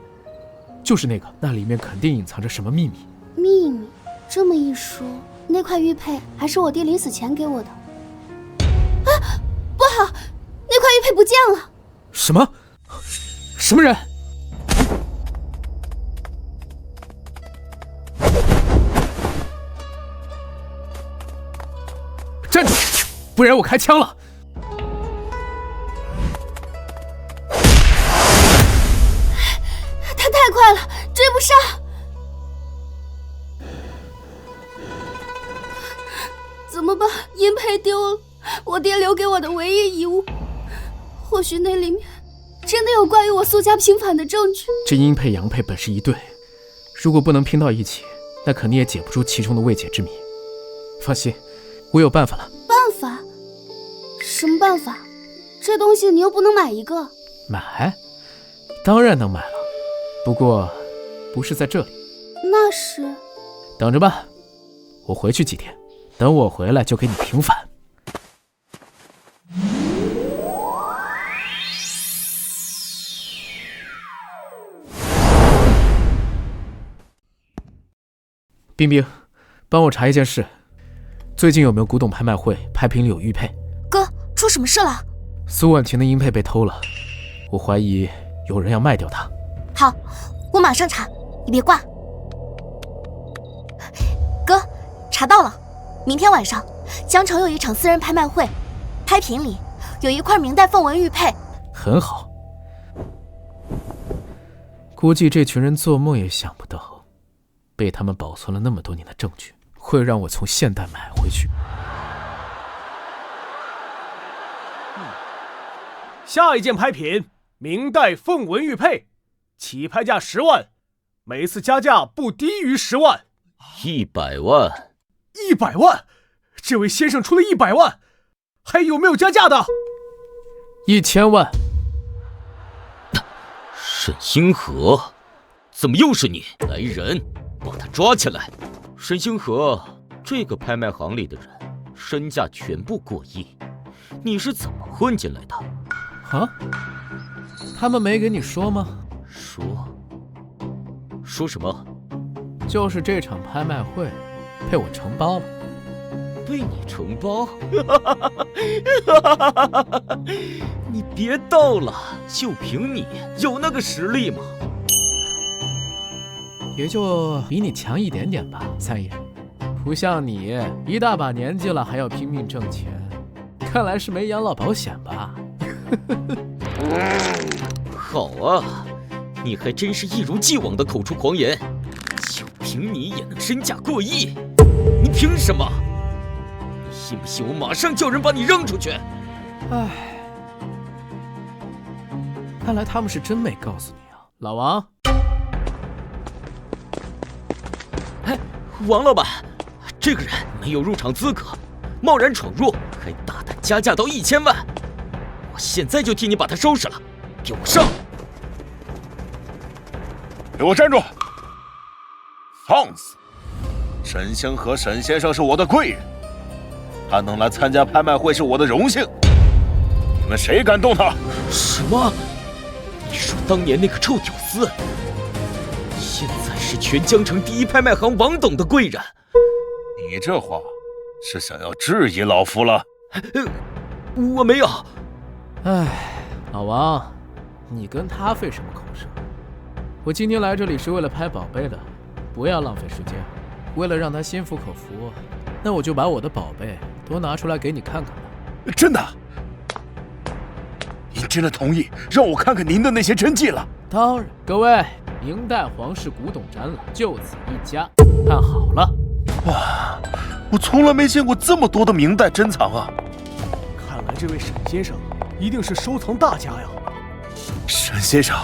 就是那个。那里面肯定隐藏着什么秘密。秘密？这么一说，那块玉佩还是我爹临死前给我的。啊，不好，那块玉佩不见了！什么？什么人？站住，不然我开枪了！他太快了，追不上。怎么办？银佩丢了，我爹留给我的唯一遗物。或许那里面真的有关于我苏家平反的证据。这阴佩阳佩本是一对，如果不能拼到一起，那肯定也解不出其中的未解之谜。放心，我有办法了。办法？什么办法？这东西你又不能买一个。买？当然能买了，不过不是在这里。那是？等着吧，我回去几天，等我回来就给你平反。冰冰，帮我查一件事，最近有没有古董拍卖会拍品里有玉佩？哥，出什么事了？苏婉晴的银佩被偷了，我怀疑有人要卖掉它。好，我马上查，你别挂。哥，查到了，明天晚上江城有一场私人拍卖会，拍品里有一块明代凤纹玉佩。很好，估计这群人做梦也想不到，被他们保存了那么多年的证据，会让我从现代买回去。下一件拍品，明代凤纹玉佩，起拍价10万，每次加价不低于10万。100万？100万？这位先生出了100万，还有没有加价的？1000万。沈星河，怎么又是你？来人，把他抓起来！沈星河，这个拍卖行里的人身价全部过亿，你是怎么混进来的？啊？他们没给你说吗？说什么？就是这场拍卖会被我承包了。被你承包？你别逗了，就凭你有那个实力吗？也就比你强一点点吧，三爷。不像你一大把年纪了还要拼命挣钱，看来是没养老保险吧？好啊，你还真是一如既往的口出狂言。就凭你也能身价过亿？你凭什么？你信不信我马上叫人把你扔出去？唉，看来他们是真没告诉你啊，老王。哎，王老板，这个人没有入场资格，贸然闯入，还大胆加价到1000万，我现在就替你把他收拾了，给我上！给我站住！放肆！沈星河沈先生是我的贵人，他能来参加拍卖会是我的荣幸。你们谁敢动他？什么？你说当年那个臭屌丝，现在是全江城第一拍卖行王董的贵人？你这话是想要质疑老夫了？我没有。唉，老王，你跟他费什么口舌？我今天来这里是为了拍宝贝的，不要浪费时间。为了让他心服口服，那我就把我的宝贝都拿出来给你看看吧。真的？您真的同意让我看看您的那些真迹了？当然，各位，明代皇室古董展览就此一家，看好了。哇，我从来没见过这么多的明代珍藏啊！看来这位沈先生一定是收藏大家呀。沈先生，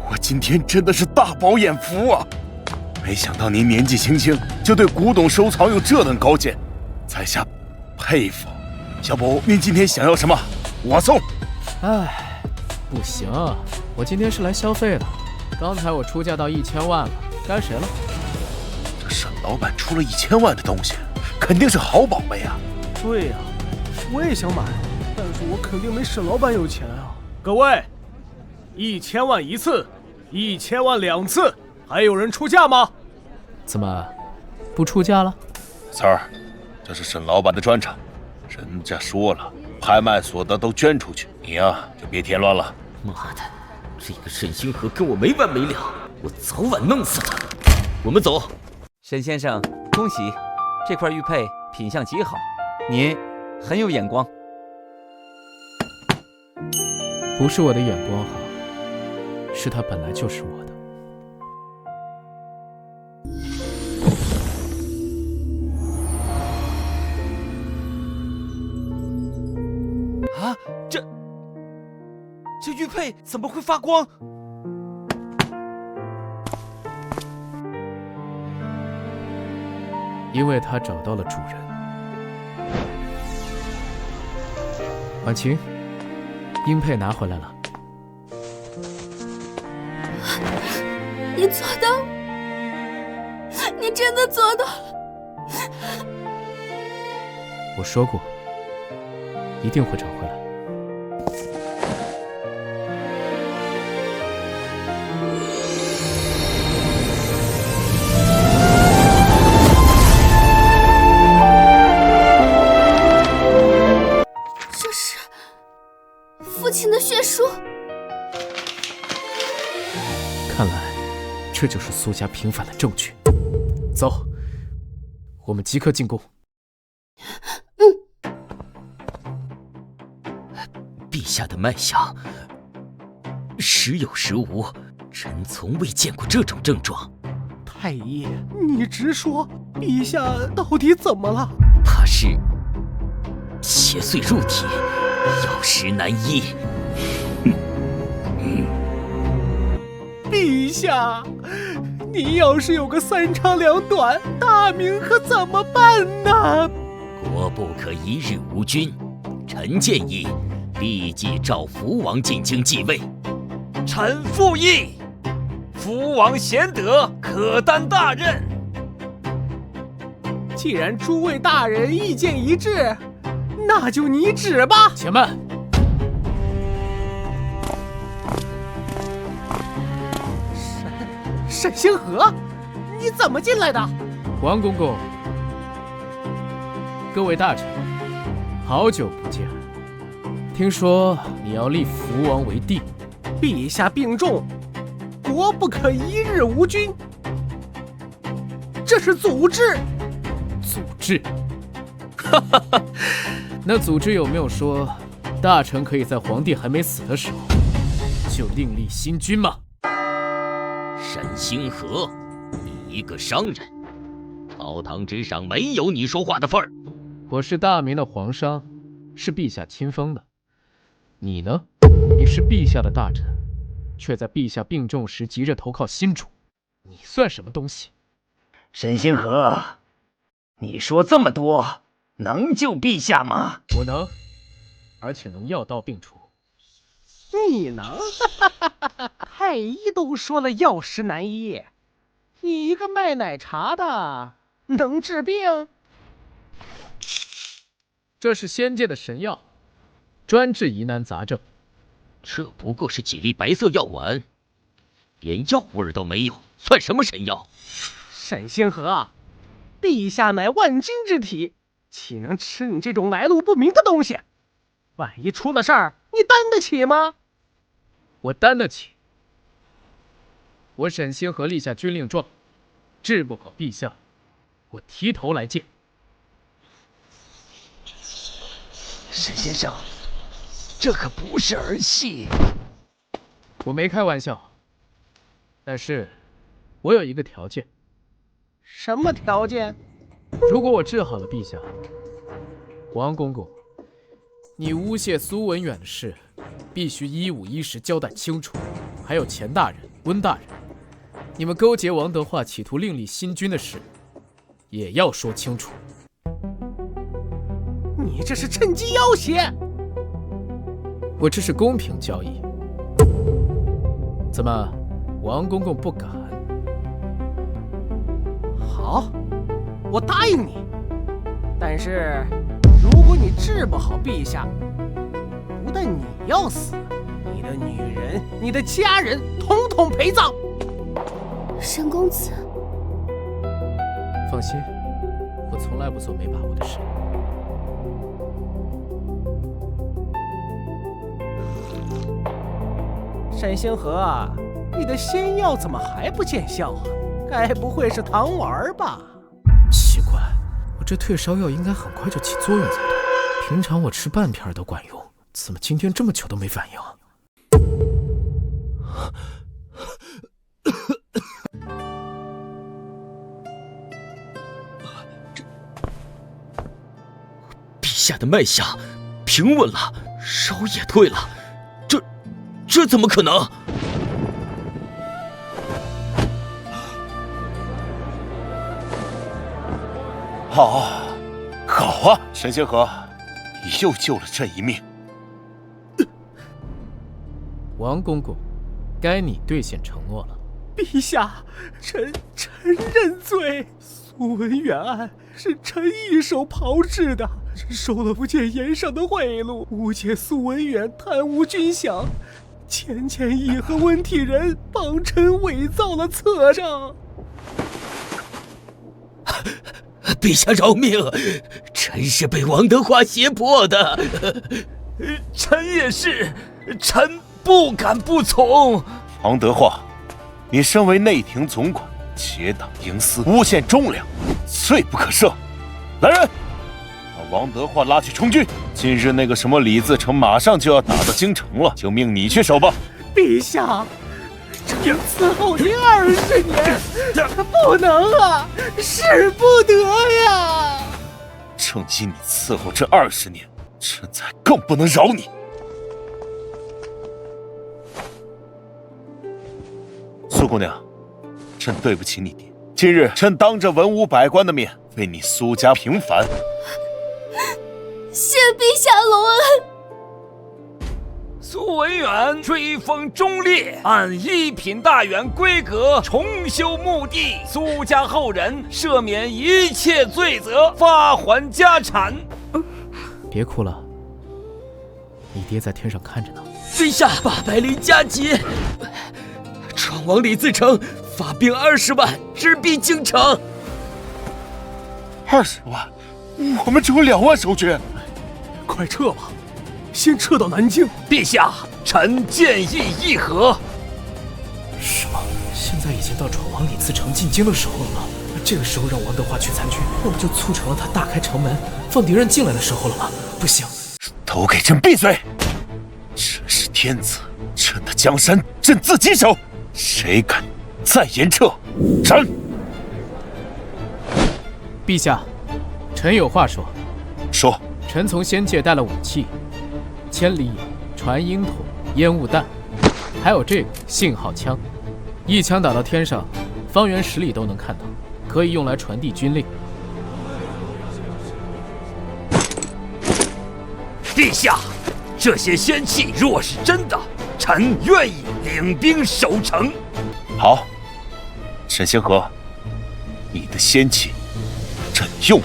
我今天真的是大饱眼福啊！没想到您年纪轻轻就对古董收藏有这等高见，在下佩服。要不您今天想要什么，我送。唉，不行，我今天是来消费的。刚才我出价到1000万了，该谁了？这沈老板出了1000万的东西，肯定是好宝贝啊！对呀，我也想买，但是我肯定没沈老板有钱啊。各位，1000万一次，1000万2次，还有人出价吗？怎么，不出价了？三儿，这是沈老板的专场，人家说了，拍卖所得都捐出去，你呀就别添乱了。妈的，这个沈星河跟我没完没了，我早晚弄死他！我们走。沈先生，恭喜，这块玉佩品相极好，您很有眼光。不是我的眼光好，是它本来就是我的。啊，这玉佩怎么会发光？因为它找到了主人。婉晴，鹰佩拿回来了。你做到了，你真的做到了。我说过，一定会找回来。这是父亲的血书。看来，这就是苏家平反的证据。走，我们即刻进宫。陛下的脉象时有时无，臣从未见过这种症状。太医，你直说，陛下到底怎么了？怕是邪祟入体，药石难医。陛下，你要是有个3长2短，大明可怎么办呢？国不可一日无君，臣建议立即召福王进京继位。臣附议，福王贤德，可担大任。既然诸位大人意见一致，那就拟旨吧。且慢。沈星河，你怎么进来的？王公公，各位大臣，好久不见。听说你要立福王为帝，陛下病重，国不可一日无君，这是祖制。祖制？哈哈哈！那祖制有没有说，大臣可以在皇帝还没死的时候就另立新君吗？星河，你一个商人，朝堂之上没有你说话的份儿。我是大明的皇商，是陛下亲封的。你呢？你是陛下的大臣，却在陛下病重时急着投靠新主，你算什么东西？沈星河，你说这么多，能救陛下吗？我能，而且能药到病除。你能？太医都说了药石难医，你一个卖奶茶的能治病？这是仙界的神药，专治疑难杂症。这不过是几粒白色药丸，连药味都没有，算什么神药？沈星河，陛下乃万金之体，岂能吃你这种来路不明的东西？万一出了事儿，你担得起吗？我担得起。我沈星河立下军令状，治不好陛下，我提头来见。沈先生，这可不是儿戏。我没开玩笑，但是我有一个条件。什么条件？如果我治好了陛下，王公公，你诬陷苏文远的事，必须一五一十交代清楚。还有钱大人、温大人，你们勾结王德化企图另立新君的事，也要说清楚。你这是趁机要挟！我这是公平交易。怎么，王公公不敢？好，我答应你。但是，如果你治不好陛下，不但你要死，你的女人、你的家人统统陪葬。沈公子，放心，我从来不做没把握的事。沈星河，你的仙药怎么还不见效啊？该不会是糖丸吧？奇怪，我这退烧药应该很快就起作用才对。平常我吃半片都管用，怎么今天这么久都没反应？陛下的脉象平稳了，烧也退了，这怎么可能？好啊，沈星河，你又救了朕一命。王公公，该你兑现承诺了。陛下，臣认罪。苏文远案是臣一手炮制的，臣收了福建盐上的贿赂，诬陷苏文远贪污军饷。钱义和温体仁帮臣伪造了册账。陛下饶命！臣是被王德化胁迫的。臣也是，臣不敢不从。王德化，你身为内廷总管，结党营私，诬陷忠良，罪不可赦。来人，把王德化拉去充军。今日那个什么李自成马上就要打到京城了，就命你去守吧。陛下，臣伺候您20年，不能啊，使不得呀！正因你伺候这20年，臣才更不能饶你。苏姑娘，朕对不起你爹。今日朕当着文武百官的面，为你苏家平反。谢陛下隆恩。苏文远追封忠烈，按1品大员规格重修墓地，苏家后人赦免一切罪责，发还家产。别哭了，你爹在天上看着呢。陛下，800灵加急，闯王李自成发兵20万，直逼京城。20万？我们只有2万守军。快撤吧，先撤到南京。陛下，臣建议议和。什么？现在已经到闯王李自成进京的时候了吗？这个时候让王德化去参军，那不就促成了他大开城门，放敌人进来的时候了吗？不行！都给朕闭嘴！朕是天子，朕的江山朕自己守，谁敢再严撤。斩！陛下，臣有话说。说。臣从仙界带了武器，千里眼、传音筒、烟雾弹，还有这个信号枪，一枪打到天上，方圆10里都能看到，可以用来传递军令。陛下，这些仙器若是真的，臣愿意领兵守城。好，沈星河，你的仙器，朕用。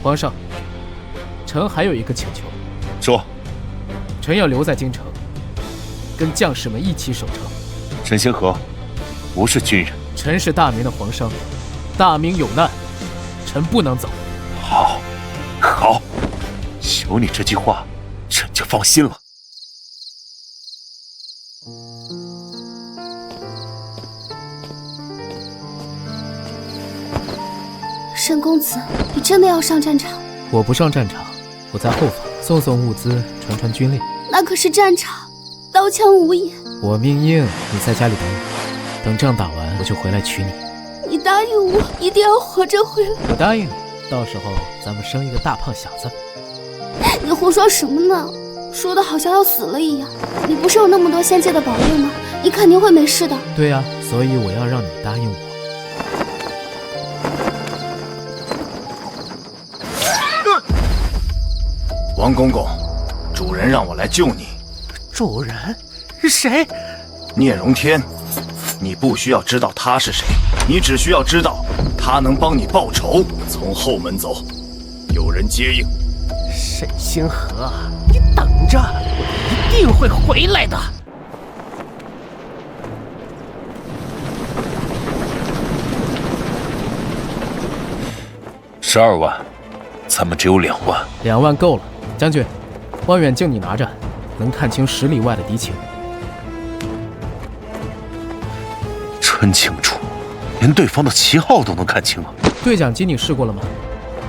皇上，臣还有一个请求。说。臣要留在京城，跟将士们一起守城。沈星河，不是军人。臣是大明的皇商，大明有难，臣不能走。好，好，有你这句话，朕就放心了。沈公子，你真的要上战场？我不上战场，我在后方送送物资，传传军令。那可是战场，刀枪无眼。我命硬，你在家里等我，等仗打完我就回来娶你。你答应我，一定要活着回来。我答应你，到时候咱们生一个大胖小子。你胡说什么呢？说的好像要死了一样。你不是有那么多仙界的宝贝吗？你肯定会没事的。对呀，所以我要让你答应我。王公公，主人让我来救你。主人？谁？聂荣天。你不需要知道他是谁，你只需要知道他能帮你报仇。从后门走，有人接应。沈星河，你等着，我一定会回来的。12万，咱们只有2万。2万够了。将军，望远镜你拿着，能看清10里外的敌情。真清楚，连对方的旗号都能看清啊！对讲机你试过了吗？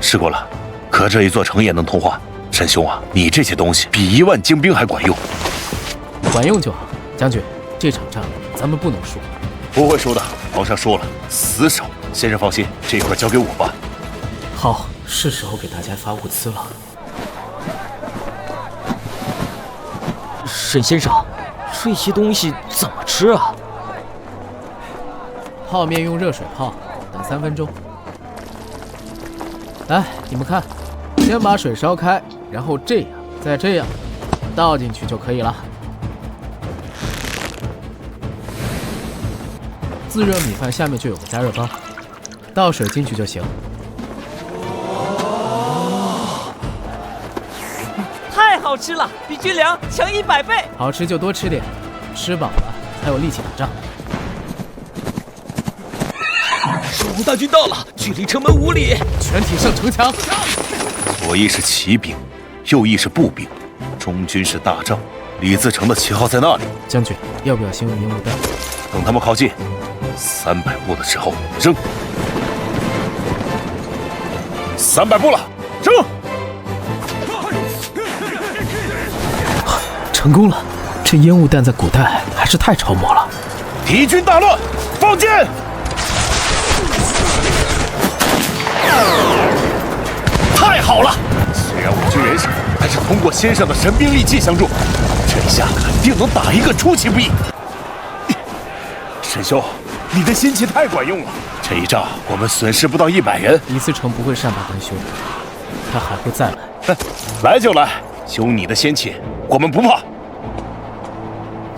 试过了，可这一座城也能通话。沈兄啊，你这些东西比1万精兵还管用。管用就好。将军，这场仗咱们不能输。不会输的，皇上说了，死守。先生放心，这块交给我吧。好，是时候给大家发物资了。沈先生，这些东西怎么吃啊？泡面用热水泡，等3分钟。来，你们看，先把水烧开，然后这样，再这样，倒进去就可以了。自热米饭下面就有个加热棒，倒水进去就行。太好吃了，比军粮强100倍。好吃就多吃点，吃饱了才有力气打仗。守护大军到了，距离城门5里，全体上城墙。左翼是骑兵，右翼是步兵，中军是大帐。李自成的旗号在那里。将军，要不要先用烟雾弹？等他们靠近300步的时候扔。300步了，扔！成功了！这烟雾弹在古代还是太超模了。敌军大乱，放箭！太好了！虽然我军人少，但是通过先生的神兵利器相助，这一下肯定能打一个出其不意。沈兄，你的心气太管用了，这一仗我们损失不到100人。李自成不会善罢甘休的，他还会再来。来就来，有你的仙气，我们不怕。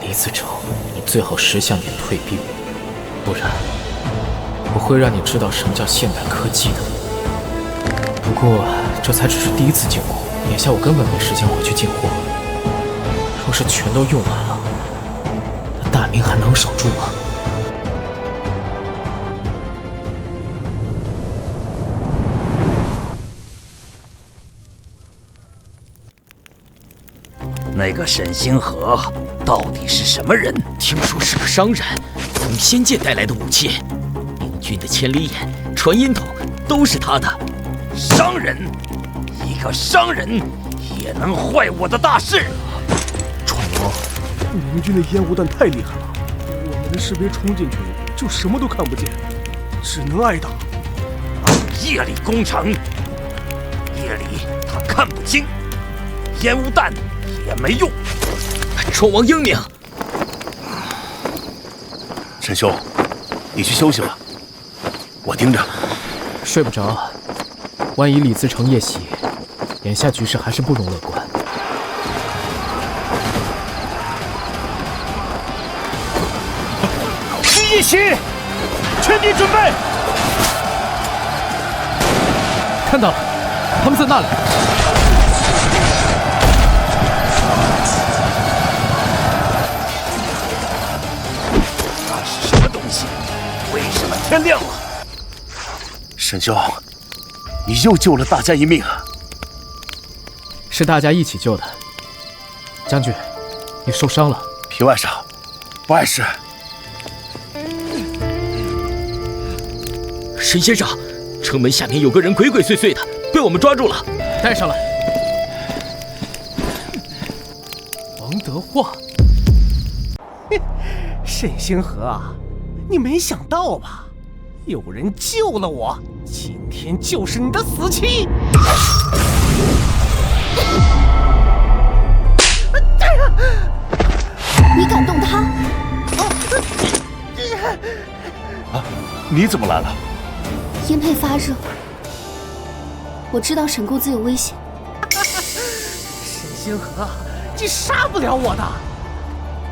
李自成，你最好识相点退兵，不然我会让你知道什么叫现代科技的。不过这才只是第一次进货，眼下我根本没时间回去进货。若是全都用完了，那大明还能守住吗？那个沈星河到底是什么人？听说是个商人，从仙界带来的武器，明军的千里眼、传音筒都是他的。商人，一个商人也能坏我的大事？闯王，明军的烟雾弹太厉害了，我们的士兵冲进去，就什么都看不见，只能挨打。夜里攻城，夜里他看不清，烟雾弹也没用。闯王英明，沈兄，你去休息吧，我盯着。睡不着，万一李自成夜袭，眼下局势还是不容乐观。是夜袭，全体准备！看到了，他们在那里。那是什么东西？为什么天亮了？沈兄，你又救了大家一命啊！是大家一起救的。将军，你受伤了。皮外伤，不碍事。沈先生，城门下面有个人鬼鬼祟祟的，被我们抓住了。带上来。王德化，沈星河啊，你没想到吧？有人救了我，今天就是你的死期！你敢动他？啊，你怎么来了？烟配发热，我知道沈公子有危险。沈星河，你杀不了我的！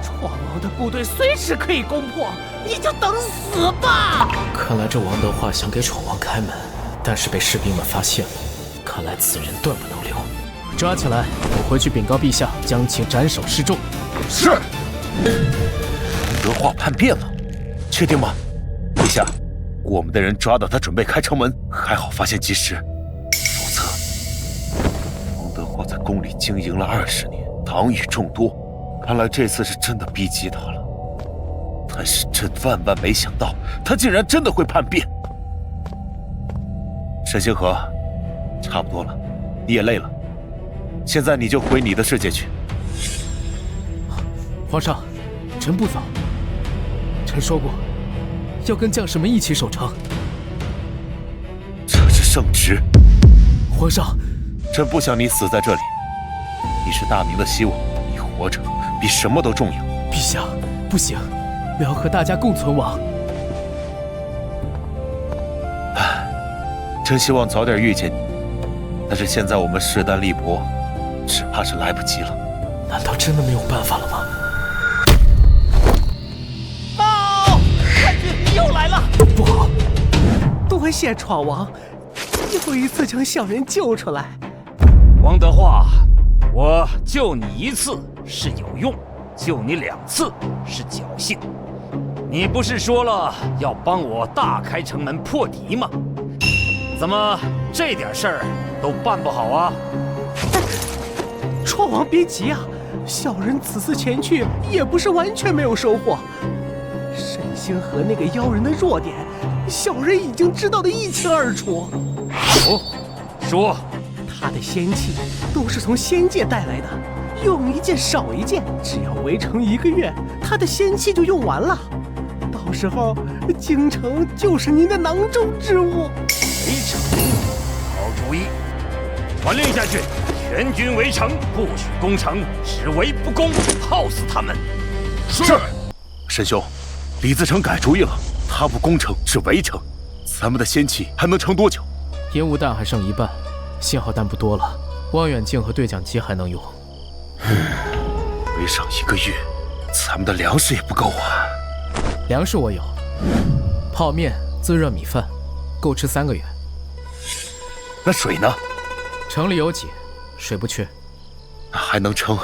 闯王的部队随时可以攻破，你就等死吧！看来这王德化想给闯王开门，但是被士兵们发现了。看来此人断不能留，抓起来！我回去禀告陛下，将其斩首示众。是。德化叛变了，确定吗？陛下，我们的人抓到他准备开城门，还好发现及时，否则王德化在宫里经营了20年，党羽众多，看来这次是真的逼急他了。但是朕万万没想到，他竟然真的会叛变。沈星河，差不多了，你也累了，现在你就回你的世界去。皇上，臣不走。臣说过，要跟将士们一起守城。这是圣旨。皇上，朕不想你死在这里。你是大明的希望，你活着比什么都重要。陛下，不行，我要和大家共存亡。真希望早点遇见你，但是现在我们势单力薄，只怕是来不及了。难道真的没有办法了吗？报！太君又来了！不好！多谢闯王，又一次将小人救出来。王德化，我救你1次是有用，救你2次是侥幸。你不是说了要帮我大开城门破敌吗？怎么这点事儿都办不好啊？闯王别急啊，小人此次前去也不是完全没有收获。沈星河那个妖人的弱点，小人已经知道得一清二楚。哦，说，他的仙气都是从仙界带来的，用一件少一件，只要围城1个月，他的仙气就用完了。到时候京城就是您的囊中之物。围城，好主意！传令下去，全军围城，不许攻城，只围不攻，耗死他们。是。沈兄，李自成改主意了，他不攻城，只围城，咱们的仙气还能撑多久？烟雾弹还剩1半，信号弹不多了，望远镜和对讲机还能用。围上1个月，咱们的粮食也不够啊。粮食我有，泡面、自热米饭，够吃3个月。那水呢？城里有井，水不缺。那还能撑。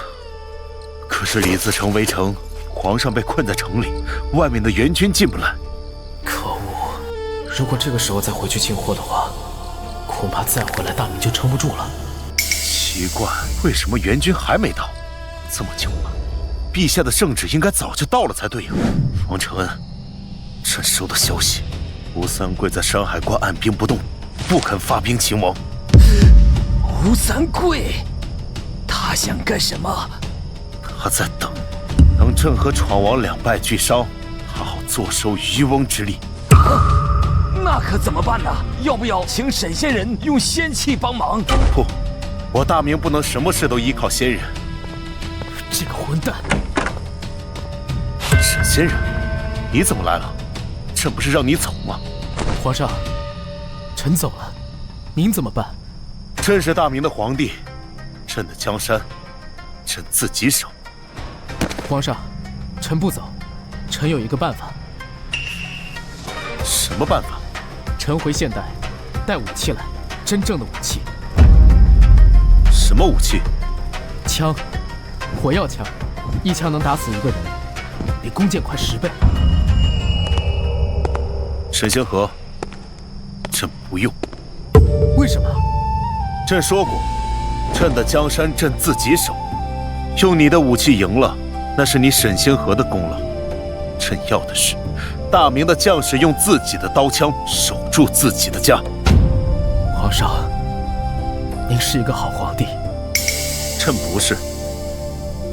可是李自成围城，皇上被困在城里，外面的援军进不来。可恶！如果这个时候再回去进货的话，恐怕再回来大明就撑不住了。奇怪，为什么援军还没到？这么久了，陛下的圣旨应该早就到了才对呀。王承恩，朕收到消息，吴三桂在山海关按兵不动，不肯发兵擒王。吴三桂，他想干什么？他在等朕和闯王2败俱伤，他好坐收渔翁之利。那可怎么办呢？要不要请沈仙人用仙气帮忙？不，我大明不能什么事都依靠仙人。这个混蛋！沈仙人，你怎么来了？这不是让你走吗？皇上，臣走了，您怎么办？朕是大明的皇帝，朕的江山，朕自己守。皇上，臣不走，臣有一个办法。什么办法？臣回现代，带武器来，真正的武器。什么武器？枪，火药枪，一枪能打死一个人，比弓箭快10倍。沈星河，朕不用。为什么？朕说过，朕的江山朕自己守。用你的武器赢了，那是你沈星河的功劳。朕要的是大明的将士用自己的刀枪守住自己的家。皇上，您是一个好皇帝。朕不是，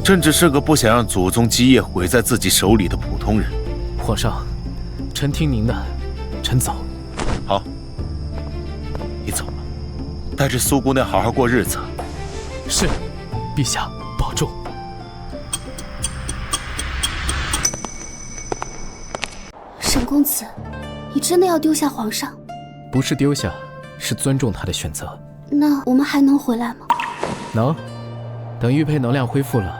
朕只是个不想让祖宗基业毁在自己手里的普通人。皇上，臣听您的，臣走。好，你走吧，带着苏姑娘好好过日子。是，陛下保重。沈公子，你真的要丢下皇上？不是丢下，是尊重他的选择。那我们还能回来吗？能，等玉佩能量恢复了，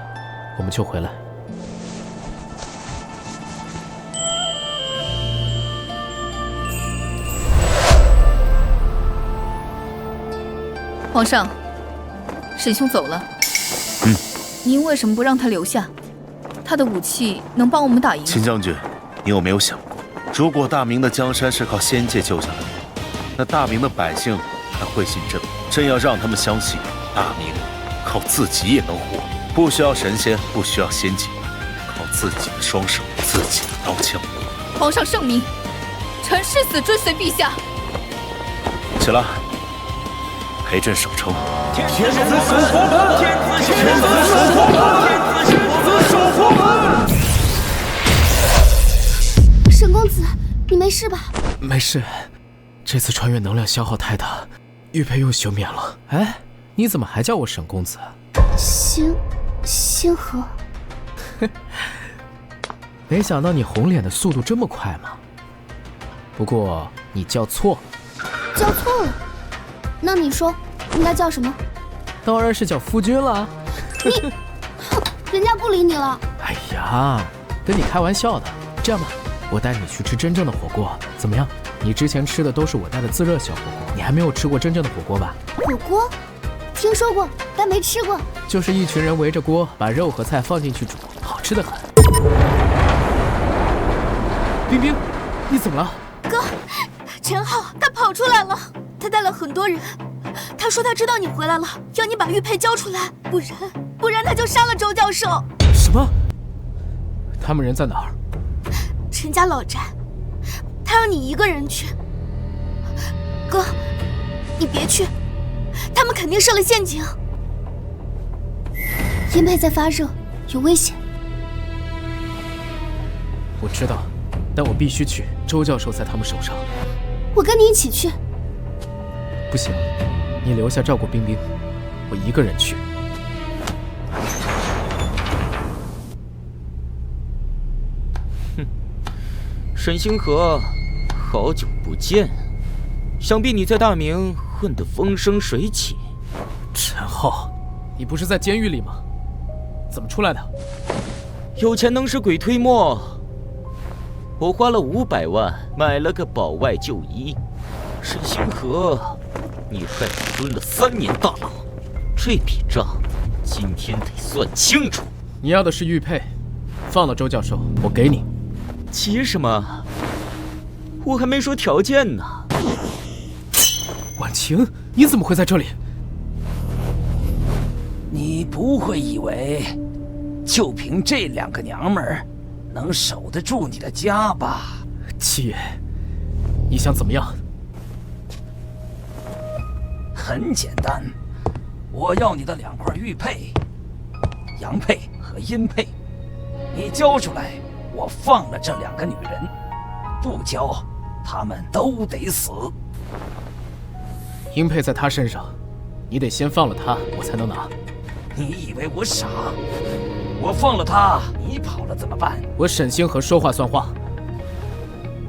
我们就回来。皇上，沈兄走了。您为什么不让他留下？他的武器能帮我们打赢。秦将军，你有没有想过，如果大明的江山是靠仙界救下来的，那大明的百姓还会信朕吗？朕要让他们相信，大明靠自己也能活，不需要神仙，不需要仙界，靠自己的双手，自己的刀枪。皇上圣明，臣誓死追随陛下。起来，陪朕守城。天子守佛门，天子守佛门，天子守佛门。沈公子，你没事吧？没事，这次穿越能量消耗太大，玉佩又休眠了。哎，你怎么还叫我沈公子？星河。没想到你红脸的速度这么快嘛。不过你叫错了。叫错了？那你说应该叫什么？当然是叫夫君了。你，哼，人家不理你了。哎呀，跟你开玩笑的。这样吧，我带你去吃真正的火锅，怎么样？你之前吃的都是我带的自热小火锅，你还没有吃过真正的火锅吧？火锅？听说过，但没吃过。就是一群人围着锅，把肉和菜放进去煮，好吃的很。冰冰，你怎么了？哥，陈浩他跑出来了，他带了很多人。他说他知道你回来了，要你把玉佩交出来，不然他就杀了周教授。什么？他们人在哪儿？陈家老宅，他让你一个人去。哥，你别去，他们肯定设了陷阱。银佩在发热，有危险。我知道，但我必须去。周教授在他们手上。我跟你一起去。不行，你留下照顾冰冰，我一个人去。哼，沈星河，好久不见，想必你在大明混得风生水起。陈浩，你不是在监狱里吗？怎么出来的？有钱能使鬼推磨。我花了500万买了个保外就医。沈星河，你害我蹲了3年大牢，这笔账今天得算清楚。你要的是玉佩，放了周教授，我给你。急什么？我还没说条件呢。婉晴，你怎么会在这里？你不会以为就凭这2个娘们儿能守得住你的家吧？七爷，你想怎么样？很简单，我要你的2块玉佩，阳佩和阴佩，你交出来，我放了这2个女人，不交，他们都得死。英佩在他身上，你得先放了他，我才能拿。你以为我傻？我放了他，你跑了怎么办？我沈星河说话算话。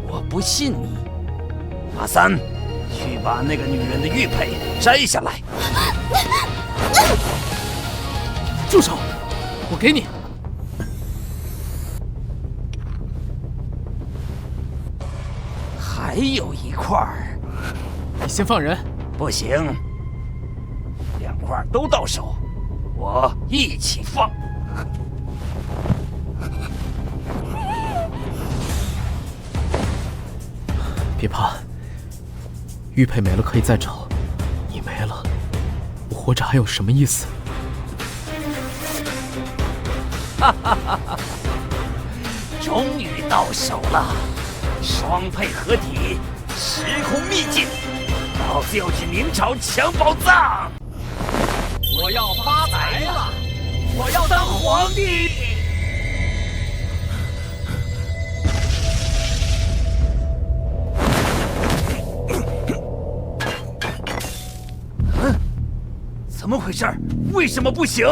我不信你。阿三，去把那个女人的玉佩摘下来。住手！我给你。还有一块儿。你先放人。不行，2块都到手，我一起放。别怕，玉佩没了可以再找，你没了，我活着还有什么意思？哈哈哈哈！终于到手了，双配合体，时空秘境。老子要去明朝抢宝藏！我要发财了！我要当皇帝！怎么回事？为什么不行？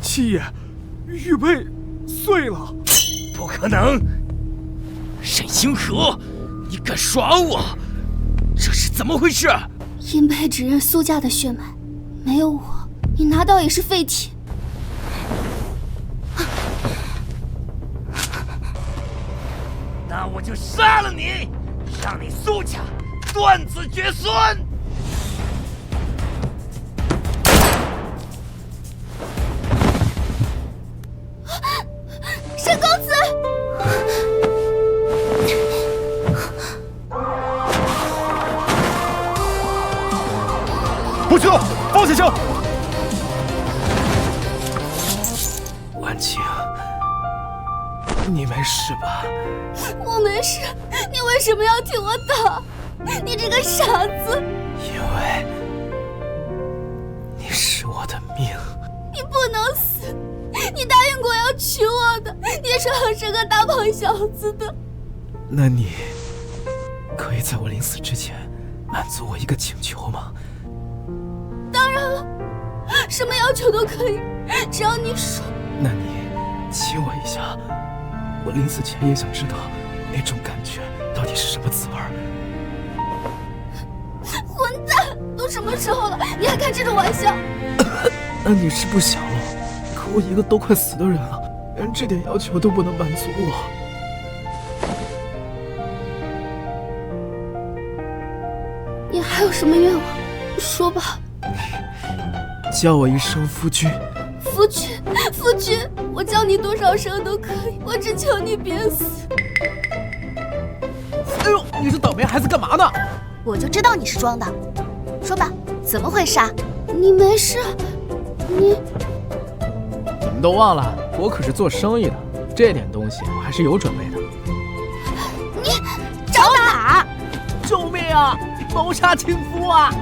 七爷，玉佩碎了！不可能！沈星河，你敢耍我？这是怎么回事？英佩只认苏家的血脉，没有我，你拿到也是废铁。那我就杀了你，让你苏家断子绝孙！沈公子！不许动！放下枪！婉清，你没事吧？我没事，你为什么要替我打？你这个傻子！因为你是我的命。你不能死！你答应过要娶我的，你说我是个大胖小子的。那你可以在我临死之前满足我一个请求吗？当然了，什么要求都可以，只要你说。那你亲我一下，我临死前也想知道那种感觉到底是什么滋味。混蛋！都什么时候了，你还开这种玩笑？那你是不想了？可我一个都快死的人了，连这点要求都不能满足我。你还有什么愿望？说吧。叫我一声夫君。夫君，夫君，我叫你多少声都可以，我只求你别死。哎呦，你这倒霉孩子干嘛呢？我就知道你是装的。说吧，怎么回事啊？你没事？你们都忘了，我可是做生意的，这点东西我还是有准备的。你找打！救命啊！谋杀亲夫啊！